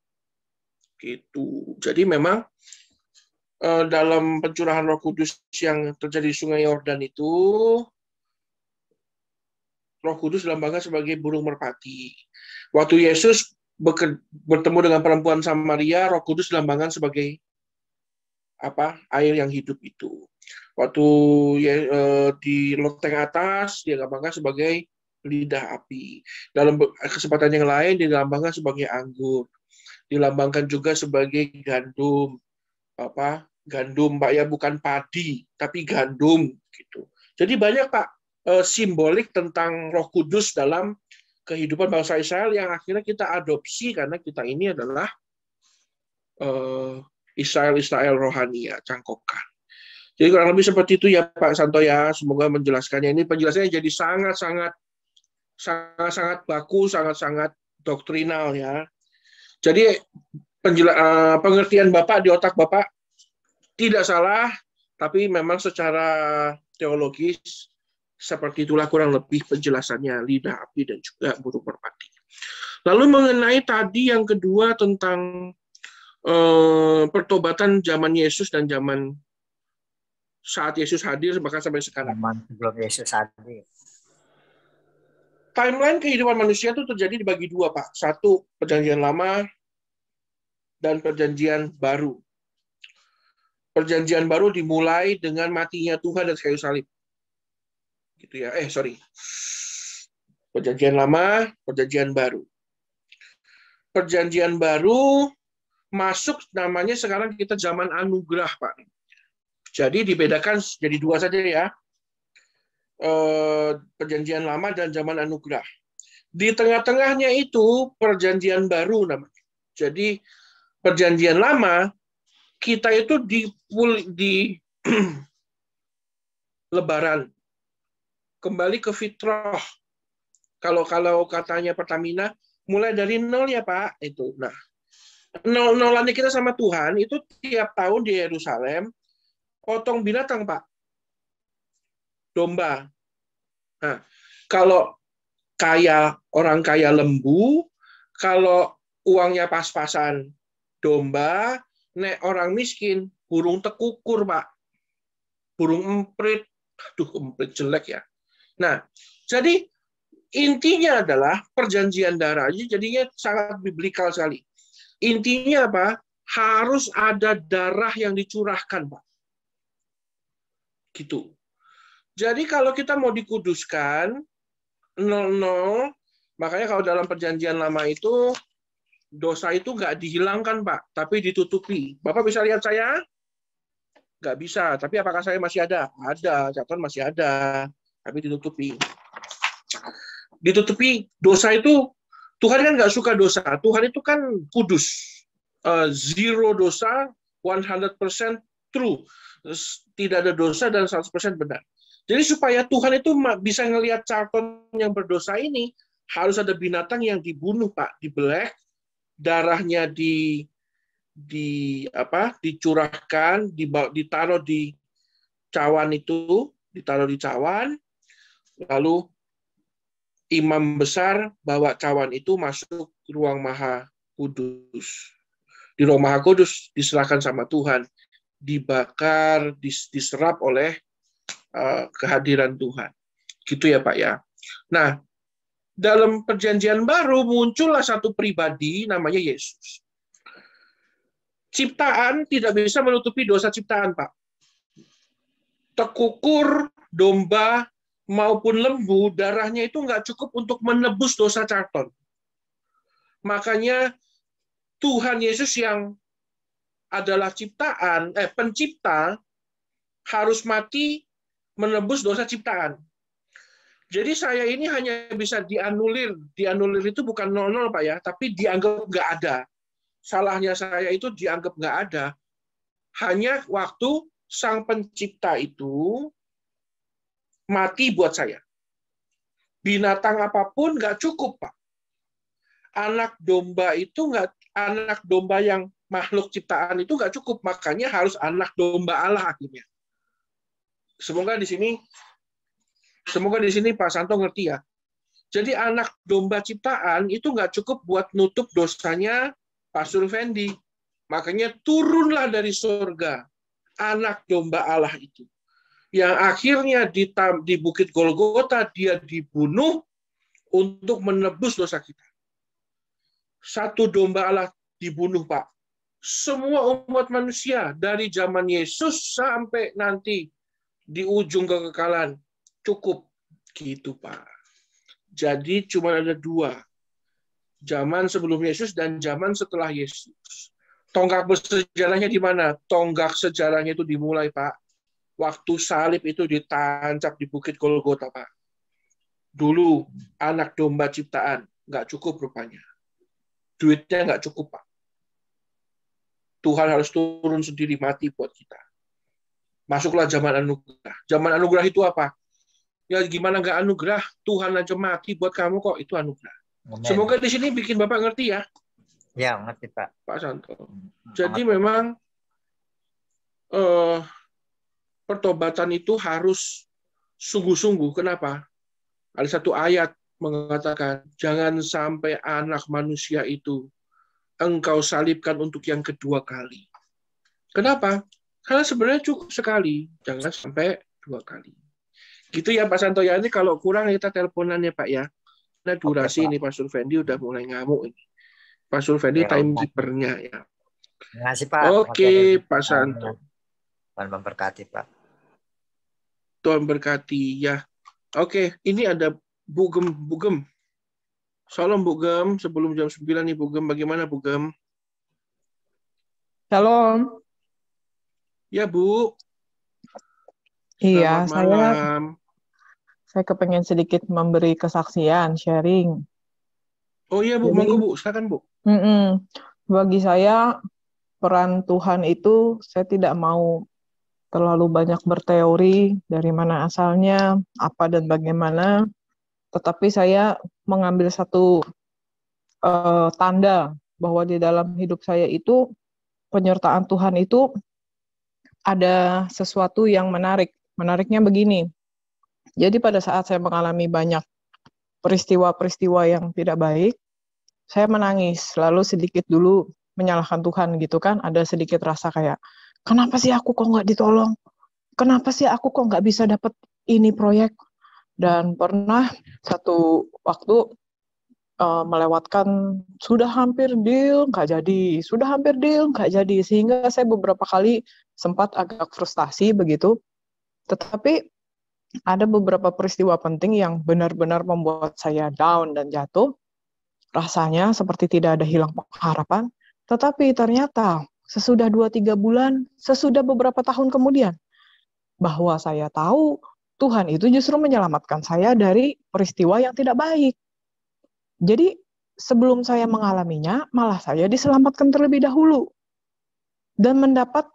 Gitu. Jadi memang dalam pencurahan Roh Kudus yang terjadi di Sungai Yordan itu, Roh Kudus dilambangkan sebagai burung merpati. Waktu Yesus bertemu dengan perempuan Samaria, Roh Kudus dilambangkan sebagai air yang hidup itu. Waktu di loteng atas dia dilambangkan sebagai lidah api. Dalam kesempatan yang lain dia dilambangkan sebagai anggur. Dilambangkan juga sebagai gandum. Gandum, Pak, ya, bukan padi, tapi gandum gitu. Jadi banyak, Pak, simbolik tentang Roh Kudus dalam kehidupan bangsa Israel yang akhirnya kita adopsi karena kita ini adalah Israel rohani ya, cangkokan. Jadi kurang lebih seperti itu ya Pak Santo ya. Semoga menjelaskannya. Ini penjelasannya jadi sangat-sangat baku, sangat-sangat doktrinal ya. Jadi pengertian Bapak di otak Bapak tidak salah, tapi memang secara teologis seperti itulah kurang lebih penjelasannya lidah api dan juga burung merpati. Lalu mengenai tadi yang kedua tentang pertobatan zaman Yesus dan zaman saat Yesus hadir bahkan sampai sekarang. Sebelum Yesus hadir. Timeline kehidupan manusia itu terjadi dibagi dua, Pak. Satu, Perjanjian Lama dan Perjanjian Baru. Perjanjian Baru dimulai dengan matinya Tuhan dan kayu salib. Gitu ya. Perjanjian Lama, Perjanjian Baru. Perjanjian Baru masuk namanya sekarang kita zaman anugerah, Pak. Jadi dibedakan jadi dua saja ya. Perjanjian Lama dan zaman anugerah. Di tengah-tengahnya itu Perjanjian Baru namanya. Jadi Perjanjian Lama kita itu di Lebaran kembali ke fitrah. Kalau katanya Pertamina mulai dari nol ya Pak itu. Nah, nolannya kita sama Tuhan itu tiap tahun di Yerusalem potong binatang, Pak. Domba. Nah, kalau orang kaya lembu, kalau uangnya pas-pasan domba, nek orang miskin burung tekukur, Pak. Burung emprit. Aduh, emprit jelek ya. Nah, jadi intinya adalah perjanjian darah. Jadinya sangat biblikal sekali. Intinya apa? harus ada darah yang dicurahkan, Pak. Gitu. Jadi kalau kita mau dikuduskan 00, makanya kalau dalam perjanjian lama itu dosa itu nggak dihilangkan, Pak, tapi ditutupi. Bapak bisa lihat saya? Nggak bisa. Tapi apakah saya masih ada? Ada. Catatan masih ada. Tapi ditutupi. Ditutupi dosa itu, Tuhan kan nggak suka dosa. Tuhan itu kan kudus. Zero dosa, 100% true. Tidak ada dosa dan 100% benar. Jadi supaya Tuhan itu bisa ngelihat Charlton yang berdosa ini, harus ada binatang yang dibunuh, Pak, dibelek, darahnya dicurahkan, ditaruh di cawan itu, ditaruh di cawan, lalu imam besar bawa cawan itu masuk ruang maha kudus. Di ruang maha kudus diserahkan sama Tuhan, dibakar, diserap oleh kehadiran Tuhan. Gitu ya, Pak ya. Nah, dalam perjanjian baru muncullah satu pribadi namanya Yesus. Ciptaan tidak bisa menutupi dosa ciptaan, Pak. Tekukur, domba, maupun lembu, darahnya itu nggak cukup untuk menebus dosa Charlton. Makanya Tuhan Yesus yang adalah pencipta, harus mati menebus dosa ciptaan. Jadi saya ini hanya bisa dianulir. Dianulir itu bukan 00, Pak ya, tapi dianggap nggak ada. Salahnya saya itu dianggap nggak ada. Hanya waktu sang pencipta itu mati buat saya. Binatang apapun nggak cukup, Pak. Anak domba yang makhluk ciptaan itu nggak cukup. Makanya harus anak domba Allah akhirnya. Semoga di sini Pak Santo ngerti ya. Jadi anak domba ciptaan itu nggak cukup buat nutup dosanya Pastor Fendi. Makanya turunlah dari surga anak domba Allah itu. Yang akhirnya di Bukit Golgota dia dibunuh untuk menebus dosa kita. Satu domba Allah dibunuh, Pak. Semua umat manusia dari zaman Yesus sampai nanti di ujung kekekalan cukup gitu, Pak. Jadi cuma ada 2. Zaman sebelum Yesus dan zaman setelah Yesus. Tonggak bersejarahnya di mana? Tonggak sejarahnya itu dimulai, Pak, waktu salib itu ditancap di Bukit Golgota, Pak. Dulu anak domba ciptaan nggak cukup rupanya. Duitnya nggak cukup, Pak. Tuhan harus turun sendiri mati buat kita. Masuklah zaman anugerah. Zaman anugerah itu apa? Ya gimana nggak anugerah? Tuhan aja mati buat kamu kok, itu anugerah. Amen. Semoga di sini bikin Bapak ngerti ya. Ya, ngerti, Pak. Pak Santo. Jadi memang pertobatan itu harus sungguh-sungguh. Kenapa? Ada satu ayat mengatakan, jangan sampai anak manusia itu engkau salibkan untuk yang kedua kali. Kenapa? Karena sebenarnya cukup sekali, jangan sampai 2 kali. Gitu ya Pak Santo ya. Ini kalau kurang kita teleponan ya Pak ya. Nah durasi ini Pastor Fendi udah mulai ngamuk ini. Pastor Fendi timekeeper-nya ya. Terima kasih Pak. Oke Pak Santo. Tuhan memberkati Pak. Tuhan berkati ya. Oke, ini ada Bu Gem. Salam Bu Gem, sebelum jam 9 nih Bu Gem. Bagaimana Bu Gem? Shalom. Ya Bu. Iya, Selamat malam. saya kepengen sedikit memberi kesaksian, sharing. Oh iya Bu, Jadi, monggo Bu, silakan Bu. bagi saya peran Tuhan itu saya tidak mau terlalu banyak berteori dari mana asalnya, apa dan bagaimana, tetapi saya mengambil satu tanda bahwa di dalam hidup saya itu penyertaan Tuhan itu ada sesuatu yang menarik. Menariknya begini, jadi pada saat saya mengalami banyak peristiwa-peristiwa yang tidak baik, saya menangis, lalu sedikit dulu menyalahkan Tuhan gitu kan, ada sedikit rasa kayak, kenapa sih aku kok nggak ditolong? Kenapa sih aku kok nggak bisa dapat ini proyek? Dan pernah satu waktu melewatkan sudah hampir deal, nggak jadi, sudah hampir deal, nggak jadi, sehingga saya beberapa kali sempat agak frustasi begitu. Tetapi ada beberapa peristiwa penting yang benar-benar membuat saya down dan jatuh. Rasanya seperti tidak ada hilang pengharapan, tetapi ternyata sesudah 2-3 bulan, sesudah beberapa tahun kemudian, bahwa saya tahu Tuhan itu justru menyelamatkan saya dari peristiwa yang tidak baik. Jadi sebelum saya mengalaminya, malah saya diselamatkan terlebih dahulu. Dan mendapat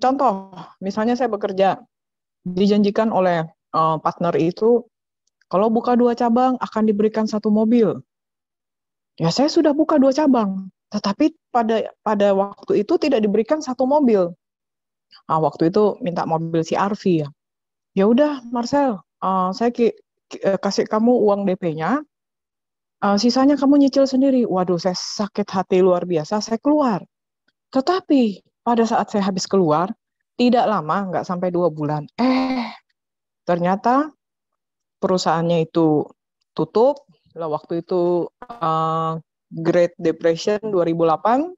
contoh, misalnya saya bekerja, dijanjikan oleh partner itu, kalau buka 2 cabang akan diberikan 1 mobil. Ya saya sudah buka 2 cabang, tetapi pada waktu itu tidak diberikan 1 mobil. Waktu itu minta mobil CR-V ya. Ya udah Marcel, saya kasih kamu uang DP-nya, sisanya kamu nyicil sendiri. Waduh, saya sakit hati luar biasa, saya keluar. Tetapi pada saat saya habis keluar, tidak lama, nggak sampai 2 bulan, ternyata perusahaannya itu tutup. Waktu itu Great Depression 2008,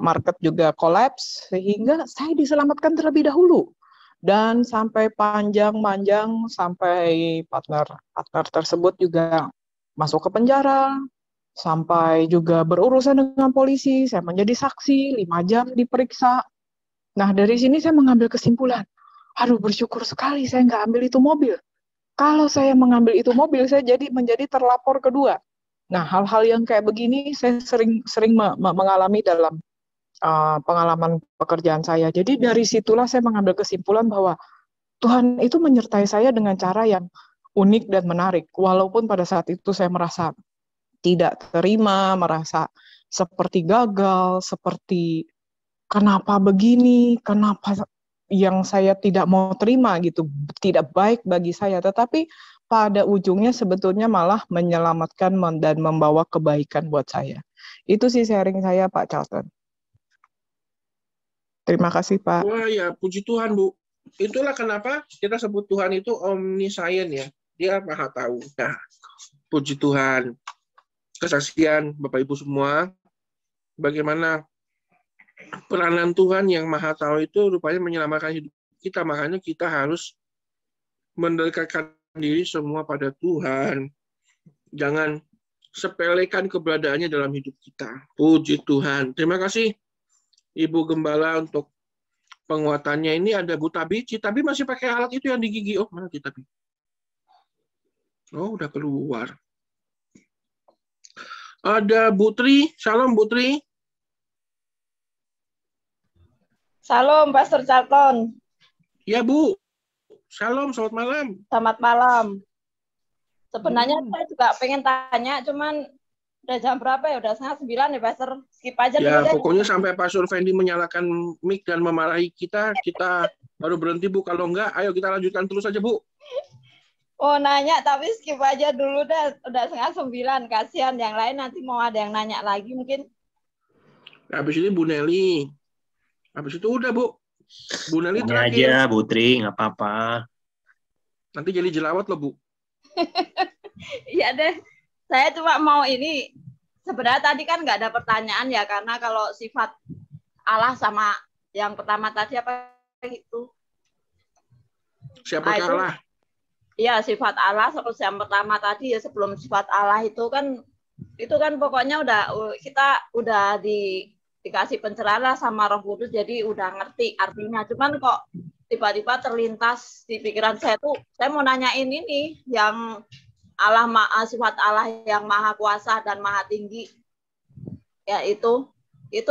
market juga collapse, sehingga saya diselamatkan terlebih dahulu. Dan sampai panjang-panjang, sampai partner tersebut juga masuk ke penjara, sampai juga berurusan dengan polisi, saya menjadi saksi, 5 jam diperiksa. Nah, dari sini saya mengambil kesimpulan, aduh bersyukur sekali saya nggak ambil itu mobil. Kalau saya mengambil itu mobil, saya menjadi terlapor kedua. Nah, hal-hal yang kayak begini saya sering mengalami dalam pengalaman pekerjaan saya. Jadi dari situlah saya mengambil kesimpulan bahwa Tuhan itu menyertai saya dengan cara yang unik dan menarik. Walaupun pada saat itu saya merasa tidak terima, merasa seperti gagal, seperti kenapa begini, kenapa yang saya tidak mau terima gitu, tidak baik bagi saya. Tetapi pada ujungnya sebetulnya malah menyelamatkan dan membawa kebaikan buat saya. Itu sih sharing saya, Pak Charlton. Terima kasih, Pak. Wah ya, puji Tuhan, Bu. Itulah kenapa kita sebut Tuhan itu omniscient ya. Dia maha tahu. Nah, puji Tuhan. Kesaksian Bapak Ibu semua, bagaimana peranan Tuhan yang maha tahu itu rupanya menyelamatkan hidup kita. Makanya kita harus mendekatkan diri semua pada Tuhan. Jangan sepelekan keberadaannya dalam hidup kita. Puji Tuhan. Terima kasih Ibu Gembala untuk penguatannya. Ini ada Bu Tabi. Citabi masih pakai alat itu yang di gigi. Oh, mana Citabi? Oh, udah keluar. Ada Bu Tri. Salam Bu Tri. Salam Pastor Charlton. Ya Bu. Salam, selamat malam. Selamat malam. Sebenarnya saya juga pengen tanya, cuman udah jam berapa ya? Udah 8:30 ya, Pastor. Skip aja ya, dulu. Pokoknya sampai Pak Survendi menyalakan mic dan memarahi kita baru berhenti, Bu. Kalau enggak, ayo kita lanjutkan terus aja, Bu. Oh, nanya, tapi skip aja dulu dah. Udah 8:30. Kasihan yang lain nanti mau ada yang nanya lagi mungkin. Habis ini Bu Nelly. Habis itu udah, Bu. Bu Nelly Ini terakhir. aja, Bu Tri, nggak apa-apa. Nanti jadi jelawat loh, Bu. Iya deh. Saya cuma mau ini, sebenarnya tadi kan nggak ada pertanyaan ya, karena kalau sifat Allah sama yang pertama tadi apa itu? Siapa Allah? Iya, sifat Allah terus yang pertama tadi ya, sebelum sifat Allah itu kan pokoknya kita udah dikasih pencerahan sama Roh Kudus, jadi udah ngerti artinya. Cuman kok tiba-tiba terlintas di pikiran saya tuh, saya mau nanyain ini yang sifat Allah yang maha kuasa dan maha tinggi, ya itu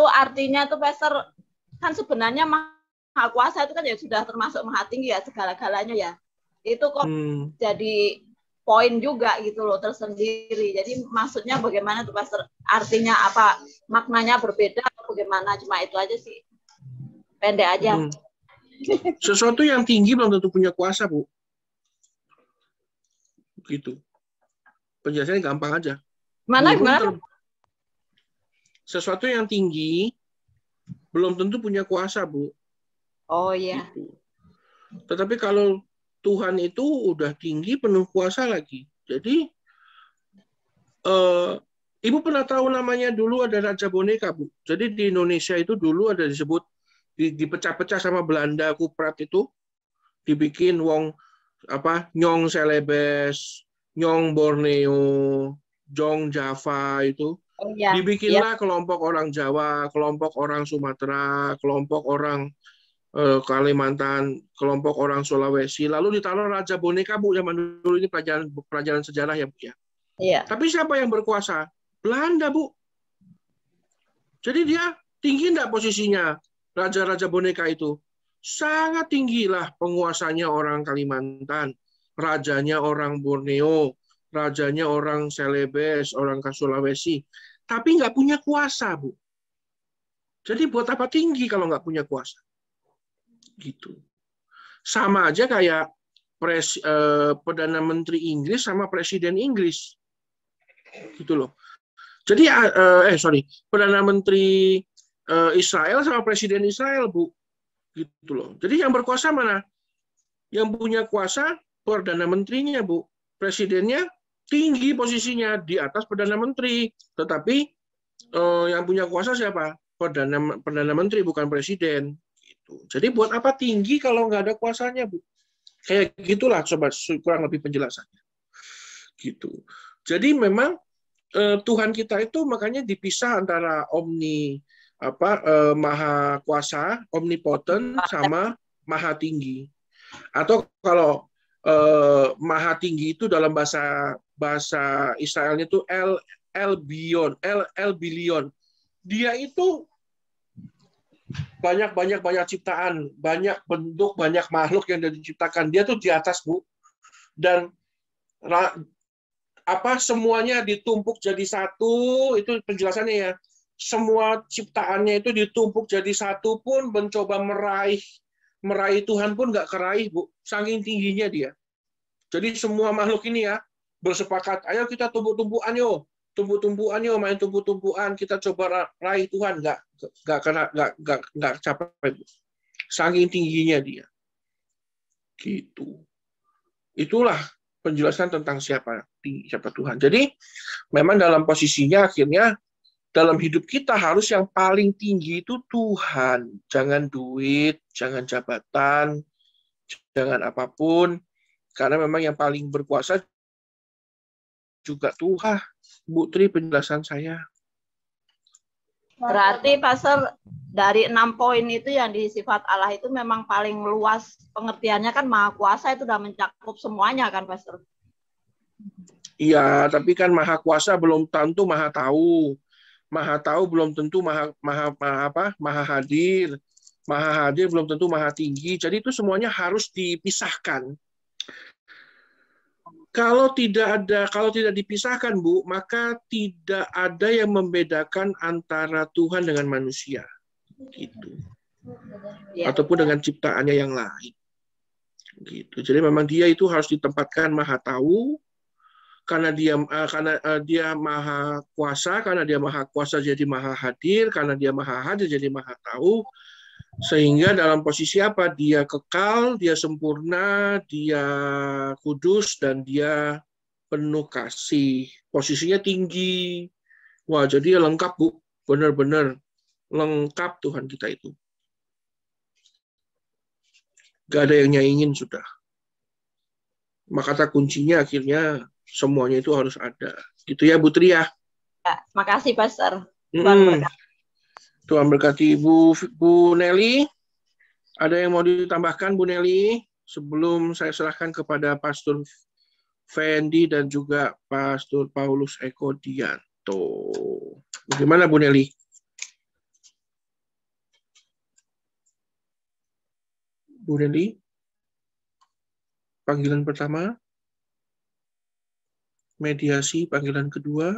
artinya tuh Pastor, kan sebenarnya maha kuasa itu kan ya sudah termasuk maha tinggi ya, segala-galanya ya, itu kok jadi poin juga gitu loh tersendiri. Jadi maksudnya bagaimana tuh Pastor, artinya apa, maknanya berbeda atau bagaimana? Cuma itu aja sih, pendek aja. Sesuatu yang tinggi belum tentu punya kuasa, Bu. Gitu. Penjelasannya gampang aja. Mana? Sesuatu yang tinggi belum tentu punya kuasa, Bu. Oh iya. Gitu. Tetapi kalau Tuhan itu udah tinggi, penuh kuasa lagi. Jadi Ibu pernah tahu namanya dulu ada Raja Boneka, Bu? Jadi di Indonesia itu dulu ada disebut, dipecah-pecah sama Belanda, Kuprat itu, dibikin Nyong Celebes, Nyong Borneo, Jong Java itu. Oh, ya. Dibikinlah kelompok orang Jawa, kelompok orang Sumatera, kelompok orang Kalimantan, kelompok orang Sulawesi, lalu ditaruh Raja Boneka, Bu, zaman dulu. Ini pelajaran sejarah ya, Bu ya. Iya. Tapi siapa yang berkuasa? Belanda, Bu. Jadi dia tinggi enggak posisinya, Raja-Raja Boneka itu? Sangat tinggi lah, penguasanya orang Kalimantan, rajanya orang Borneo, rajanya orang Celebes, orang Sulawesi. Tapi nggak punya kuasa, Bu. Jadi buat apa tinggi kalau nggak punya kuasa? Gitu. Sama aja kayak Perdana Menteri Inggris sama Presiden Inggris. Gitu loh. Jadi, Perdana Menteri Israel sama Presiden Israel, Bu. Gitu loh. Jadi yang berkuasa mana? Yang punya kuasa Perdana Menterinya, Bu. Presidennya tinggi posisinya di atas Perdana Menteri. Tetapi yang punya kuasa siapa? Perdana Menteri, bukan Presiden. Gitu. Jadi buat apa tinggi kalau nggak ada kuasanya, Bu? Kayak gitulah, coba kurang lebih penjelasannya. Gitu. Jadi memang Tuhan kita itu makanya dipisah antara maha kuasa, omnipotent, sama maha tinggi. Atau kalau maha tinggi itu dalam bahasa Israelnya itu El Billion. Dia itu banyak ciptaan, banyak bentuk, banyak makhluk yang diciptakan. Dia tuh di atas, Bu. Dan semuanya ditumpuk jadi satu, itu penjelasannya ya. Semua ciptaannya itu ditumpuk jadi satu pun mencoba meraih Tuhan pun nggak keraih, Bu. Saking tingginya dia. Jadi semua makhluk ini ya bersepakat, ayo kita tumpuk-tumpukan yo. Tumpuk-tumpukan yo, main tumpuk-tumpukan, kita coba raih Tuhan, nggak capai, Bu. Saking tingginya dia. Gitu. Itulah penjelasan tentang siapa Tuhan. Jadi memang dalam posisinya akhirnya dalam hidup kita harus yang paling tinggi itu Tuhan. Jangan duit, jangan jabatan, jangan apapun. Karena memang yang paling berkuasa juga Tuhan. Bu Tri, penjelasan saya. Berarti Pastor, dari 6 poin itu yang di sifat Allah itu memang paling luas pengertiannya, kan maha kuasa itu sudah mencakup semuanya kan, Pastor? Iya, tapi kan maha kuasa belum tentu maha tahu. Maha tahu belum tentu maha hadir. Maha hadir belum tentu maha tinggi. Jadi itu semuanya harus dipisahkan. Kalau tidak dipisahkan, Bu, maka tidak ada yang membedakan antara Tuhan dengan manusia. Gitu. Ataupun dengan ciptaannya yang lain. Gitu. Jadi memang dia itu harus ditempatkan maha tahu, karena dia maha kuasa, karena dia maha kuasa jadi maha hadir, karena dia maha hadir jadi maha tahu, sehingga dalam posisi apa? Dia kekal, dia sempurna, dia kudus, dan dia penuh kasih. Posisinya tinggi. Wah, jadi lengkap, Bu. Benar-benar lengkap Tuhan kita itu. Gak ada yang nyaingin sudah. Maka kata kuncinya akhirnya semuanya itu harus ada. Gitu ya, Bu Tri ya. Ya, makasih, Pastor. Tuhan berkati. Tuhan berkati. Bu Nelly, ada yang mau ditambahkan, Bu Nelly? Sebelum saya serahkan kepada Pastor Fendi dan juga Pastor Paulus Eko Dianto. Bagaimana, Bu Nelly? Bu Nelly? Panggilan pertama? Mediasi panggilan kedua?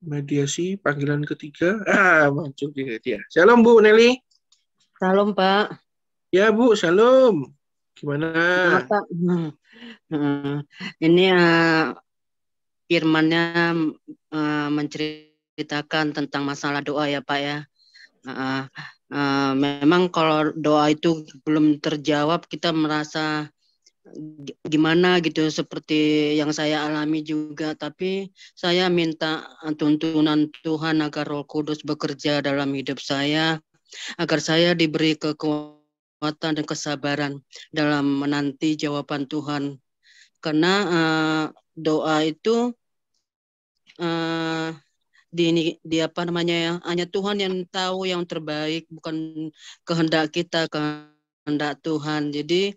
Mediasi panggilan ketiga? Muncul dia. Shalom, Bu Nelly. Shalom, Pak. Ya, Bu, shalom. Gimana? Pak? Ini firman-Nya menceritakan tentang masalah doa ya, Pak ya. Memang kalau doa itu belum terjawab, kita merasa gimana gitu seperti yang saya alami juga, tapi saya minta tuntunan Tuhan agar Roh Kudus bekerja dalam hidup saya, agar saya diberi kekuatan dan kesabaran dalam menanti jawaban Tuhan, karena doa itu di apa namanya ya, hanya Tuhan yang tahu yang terbaik, bukan kehendak kita, kehendak Tuhan. Jadi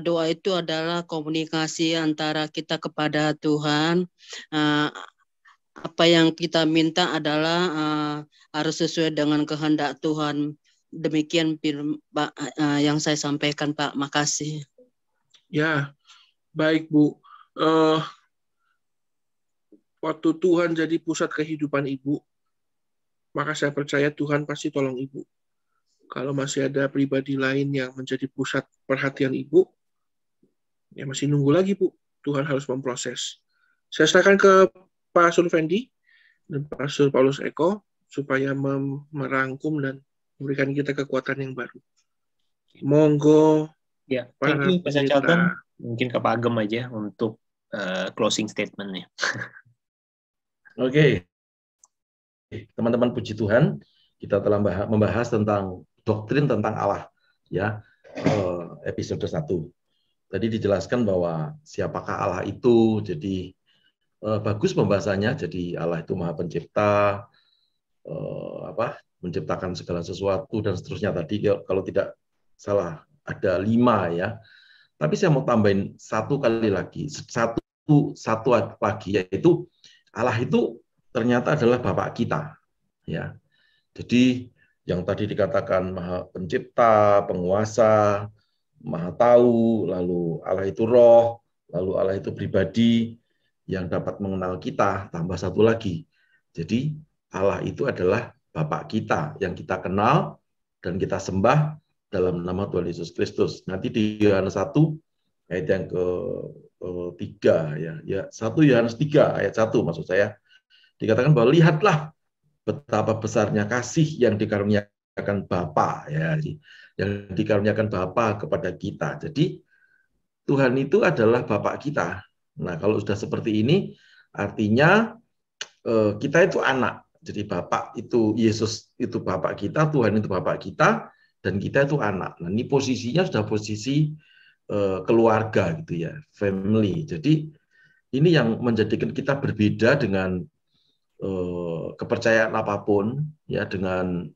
doa itu adalah komunikasi antara kita kepada Tuhan. Apa yang kita minta adalah harus sesuai dengan kehendak Tuhan. Demikian Pak yang saya sampaikan, Pak. Makasih. Ya, baik Bu. Waktu Tuhan jadi pusat kehidupan Ibu, maka saya percaya Tuhan pasti tolong Ibu. Kalau masih ada pribadi lain yang menjadi pusat perhatian Ibu, ya masih nunggu lagi Bu. Tuhan harus memproses. Saya serahkan ke Pak Surfendi dan Pak Sur Paulus Eko supaya merangkum dan memberikan kita kekuatan yang baru. Monggo. Ya, thank you Pak Charlton. Mungkin ke Pak Agem aja untuk closing statement-nya. Oke. Teman-teman, puji Tuhan, kita telah membahas tentang doktrin tentang Allah, ya, episode 1. Tadi dijelaskan bahwa siapakah Allah itu, jadi bagus pembahasannya. Jadi Allah itu Maha Pencipta, menciptakan segala sesuatu dan seterusnya. Tadi kalau tidak salah ada 5 ya. Tapi saya mau tambahin satu lagi, yaitu Allah itu ternyata adalah Bapak kita, ya. Jadi yang tadi dikatakan Maha Pencipta, Penguasa, Maha Tahu, lalu Allah itu Roh, lalu Allah itu pribadi yang dapat mengenal kita, tambah satu lagi. Jadi Allah itu adalah Bapak kita yang kita kenal dan kita sembah dalam nama Tuhan Yesus Kristus. Nanti di Yohanes 1 ayat yang ke-3 ya 1 Yohanes 3 ayat 1 maksud saya, dikatakan bahwa lihatlah betapa besarnya kasih yang dikaruniakan Bapa, ya, yang dikaruniakan Bapa kepada kita. Jadi Tuhan itu adalah Bapak kita. Nah, kalau sudah seperti ini artinya kita itu anak. Jadi Bapak itu, Yesus itu Bapak kita, Tuhan itu Bapak kita, dan kita itu anak. Nah, ini posisinya sudah posisi keluarga gitu ya, family. Jadi ini yang menjadikan kita berbeda dengan kepercayaan apapun, ya, dengan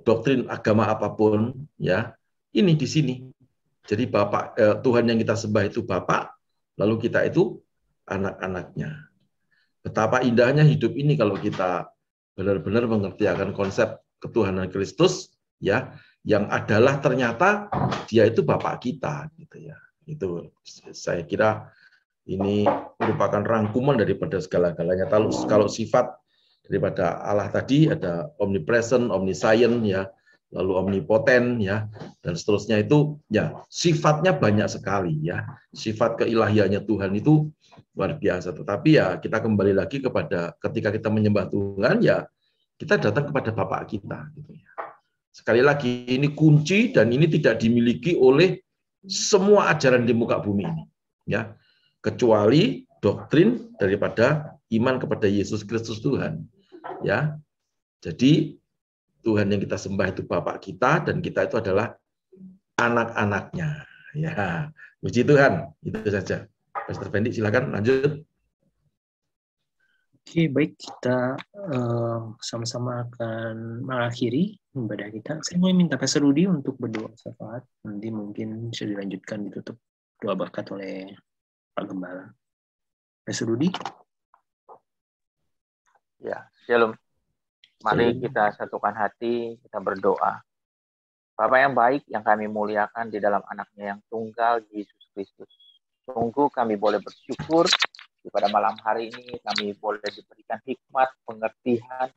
doktrin agama apapun, ya. Ini di sini. Jadi Bapak Tuhan yang kita sembah itu Bapak, lalu kita itu anak-anaknya. Betapa indahnya hidup ini kalau kita benar-benar mengerti akan konsep ketuhanan Kristus, ya, yang adalah ternyata Dia itu Bapak kita, gitu ya. Itu saya kira ini merupakan rangkuman daripada segala-galanya. Kalau sifat daripada Allah tadi ada omnipresent, omniscient, ya, lalu omnipoten, ya, dan seterusnya itu, ya, sifatnya banyak sekali, ya. Sifat keilahiannya Tuhan itu luar biasa. Tetapi ya kita kembali lagi kepada ketika kita menyembah Tuhan, ya kita datang kepada Bapak kita, gitu ya. Sekali lagi ini kunci dan ini tidak dimiliki oleh semua ajaran di muka bumi ini, ya, kecuali doktrin daripada iman kepada Yesus Kristus Tuhan, ya. Jadi Tuhan yang kita sembah itu Bapak kita dan kita itu adalah anak-anaknya, ya. Puji Tuhan. Itu saja. Pastor Fendi, silakan lanjut. Oke, baik, kita sama-sama akan mengakhiri ibadah kita. Saya mau minta Pastor Rudi untuk berdoa syafaat. Nanti mungkin bisa dilanjutkan ditutup doa berkat oleh Pak Gembala. Pastor Rudi. Ya, shalom. Mari kita satukan hati, kita berdoa. Bapa yang baik, yang kami muliakan di dalam anaknya yang tunggal, Yesus Kristus. Sungguh kami boleh bersyukur pada malam hari ini kami boleh diberikan hikmat, pengertian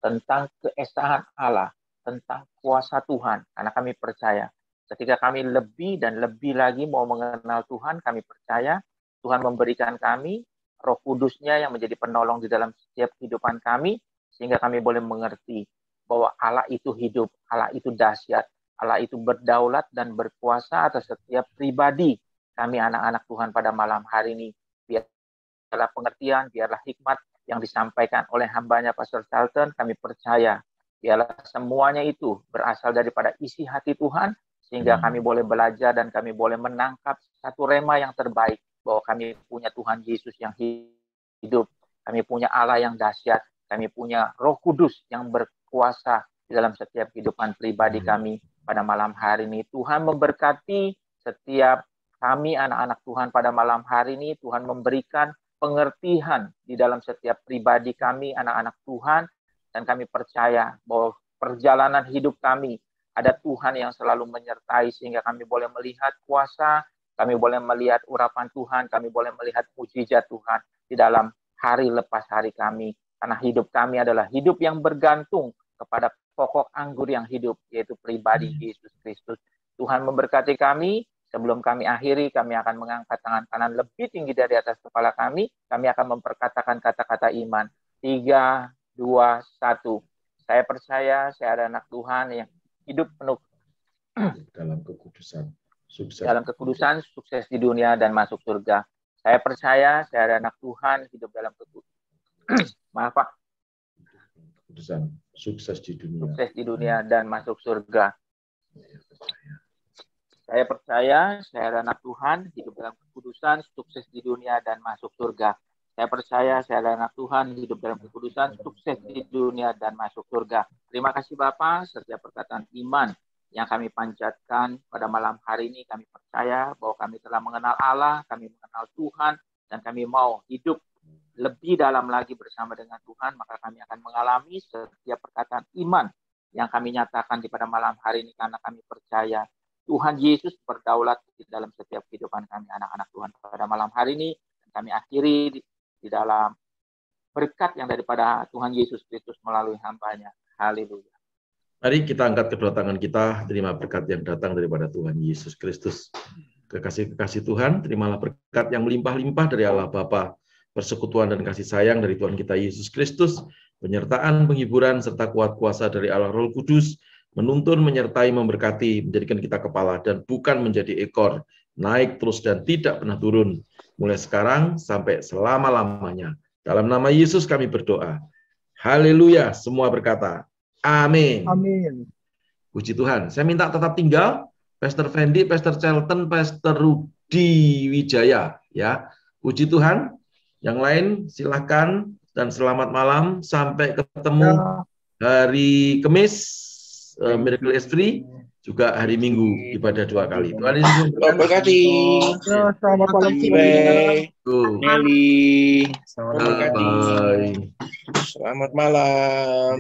tentang keesaan Allah, tentang kuasa Tuhan. Karena kami percaya, ketika kami lebih dan lebih lagi mau mengenal Tuhan, kami percaya Tuhan memberikan kami Roh Kudus-Nya yang menjadi penolong di dalam setiap kehidupan kami, sehingga kami boleh mengerti bahwa Allah itu hidup, Allah itu dahsyat, Allah itu berdaulat dan berkuasa atas setiap pribadi kami anak-anak Tuhan pada malam hari ini. Biarlah pengertian, biarlah hikmat yang disampaikan oleh hambanya Pastor Charlton, kami percaya biarlah semuanya itu berasal daripada isi hati Tuhan, sehingga kami boleh belajar dan kami boleh menangkap satu rema yang terbaik, bahwa kami punya Tuhan Yesus yang hidup, kami punya Allah yang dahsyat, kami punya Roh Kudus yang berkuasa di dalam setiap kehidupan pribadi kami pada malam hari ini. Tuhan memberkati setiap kami anak-anak Tuhan pada malam hari ini. Tuhan memberikan pengertian di dalam setiap pribadi kami anak-anak Tuhan, dan kami percaya bahwa perjalanan hidup kami ada Tuhan yang selalu menyertai, sehingga kami boleh melihat kuasa, kami boleh melihat urapan Tuhan, kami boleh melihat mujizat Tuhan di dalam hari lepas hari kami. Karena hidup kami adalah hidup yang bergantung kepada pokok anggur yang hidup, yaitu pribadi Yesus Kristus. Tuhan memberkati kami. Sebelum kami akhiri, kami akan mengangkat tangan kanan lebih tinggi dari atas kepala kami. Kami akan memperkatakan kata-kata iman. 3, 2, 1. Saya percaya saya ada anak Tuhan yang hidup penuh dalam kekudusan, sukses di dunia dan masuk surga. Saya percaya saya ada anak Tuhan hidup dalam kekudusan, sukses di dunia dan masuk surga. Saya percaya saya ada anak Tuhan hidup dalam kekudusan, sukses di dunia dan masuk surga. Saya percaya saya adalah anak Tuhan, hidup dalam kekudusan, sukses di dunia, dan masuk surga. Terima kasih Bapak, setiap perkataan iman yang kami panjatkan pada malam hari ini, kami percaya bahwa kami telah mengenal Allah, kami mengenal Tuhan, dan kami mau hidup lebih dalam lagi bersama dengan Tuhan, maka kami akan mengalami setiap perkataan iman yang kami nyatakan di pada malam hari ini, karena kami percaya Tuhan Yesus berdaulat di dalam setiap kehidupan kami, anak-anak Tuhan, pada malam hari ini. Dan kami akhiri di dalam berkat yang daripada Tuhan Yesus Kristus melalui hamba-Nya. Haleluya. Mari kita angkat kedua tangan kita, terima berkat yang datang daripada Tuhan Yesus Kristus. Kekasih-kekasih Tuhan, terimalah berkat yang melimpah-limpah dari Allah Bapa, persekutuan dan kasih sayang dari Tuhan kita Yesus Kristus, penyertaan, penghiburan, serta kuat kuasa dari Allah Roh Kudus, menuntun, menyertai, memberkati, menjadikan kita kepala dan bukan menjadi ekor, naik terus dan tidak pernah turun, mulai sekarang sampai selama-lamanya. Dalam nama Yesus kami berdoa. Haleluya, semua berkata, amin. Amin. Puji Tuhan. Saya minta tetap tinggal, Pastor Fendi, Pastor Charlton, Pastor Rudi Wijaya. Ya, puji Tuhan. Yang lain silakan dan selamat malam. Sampai ketemu hari Kamis. Miracle is Free, juga hari Minggu ibadah 2 kali. Tuhan Yesus memberkati. Selamat malam. Selamat malam.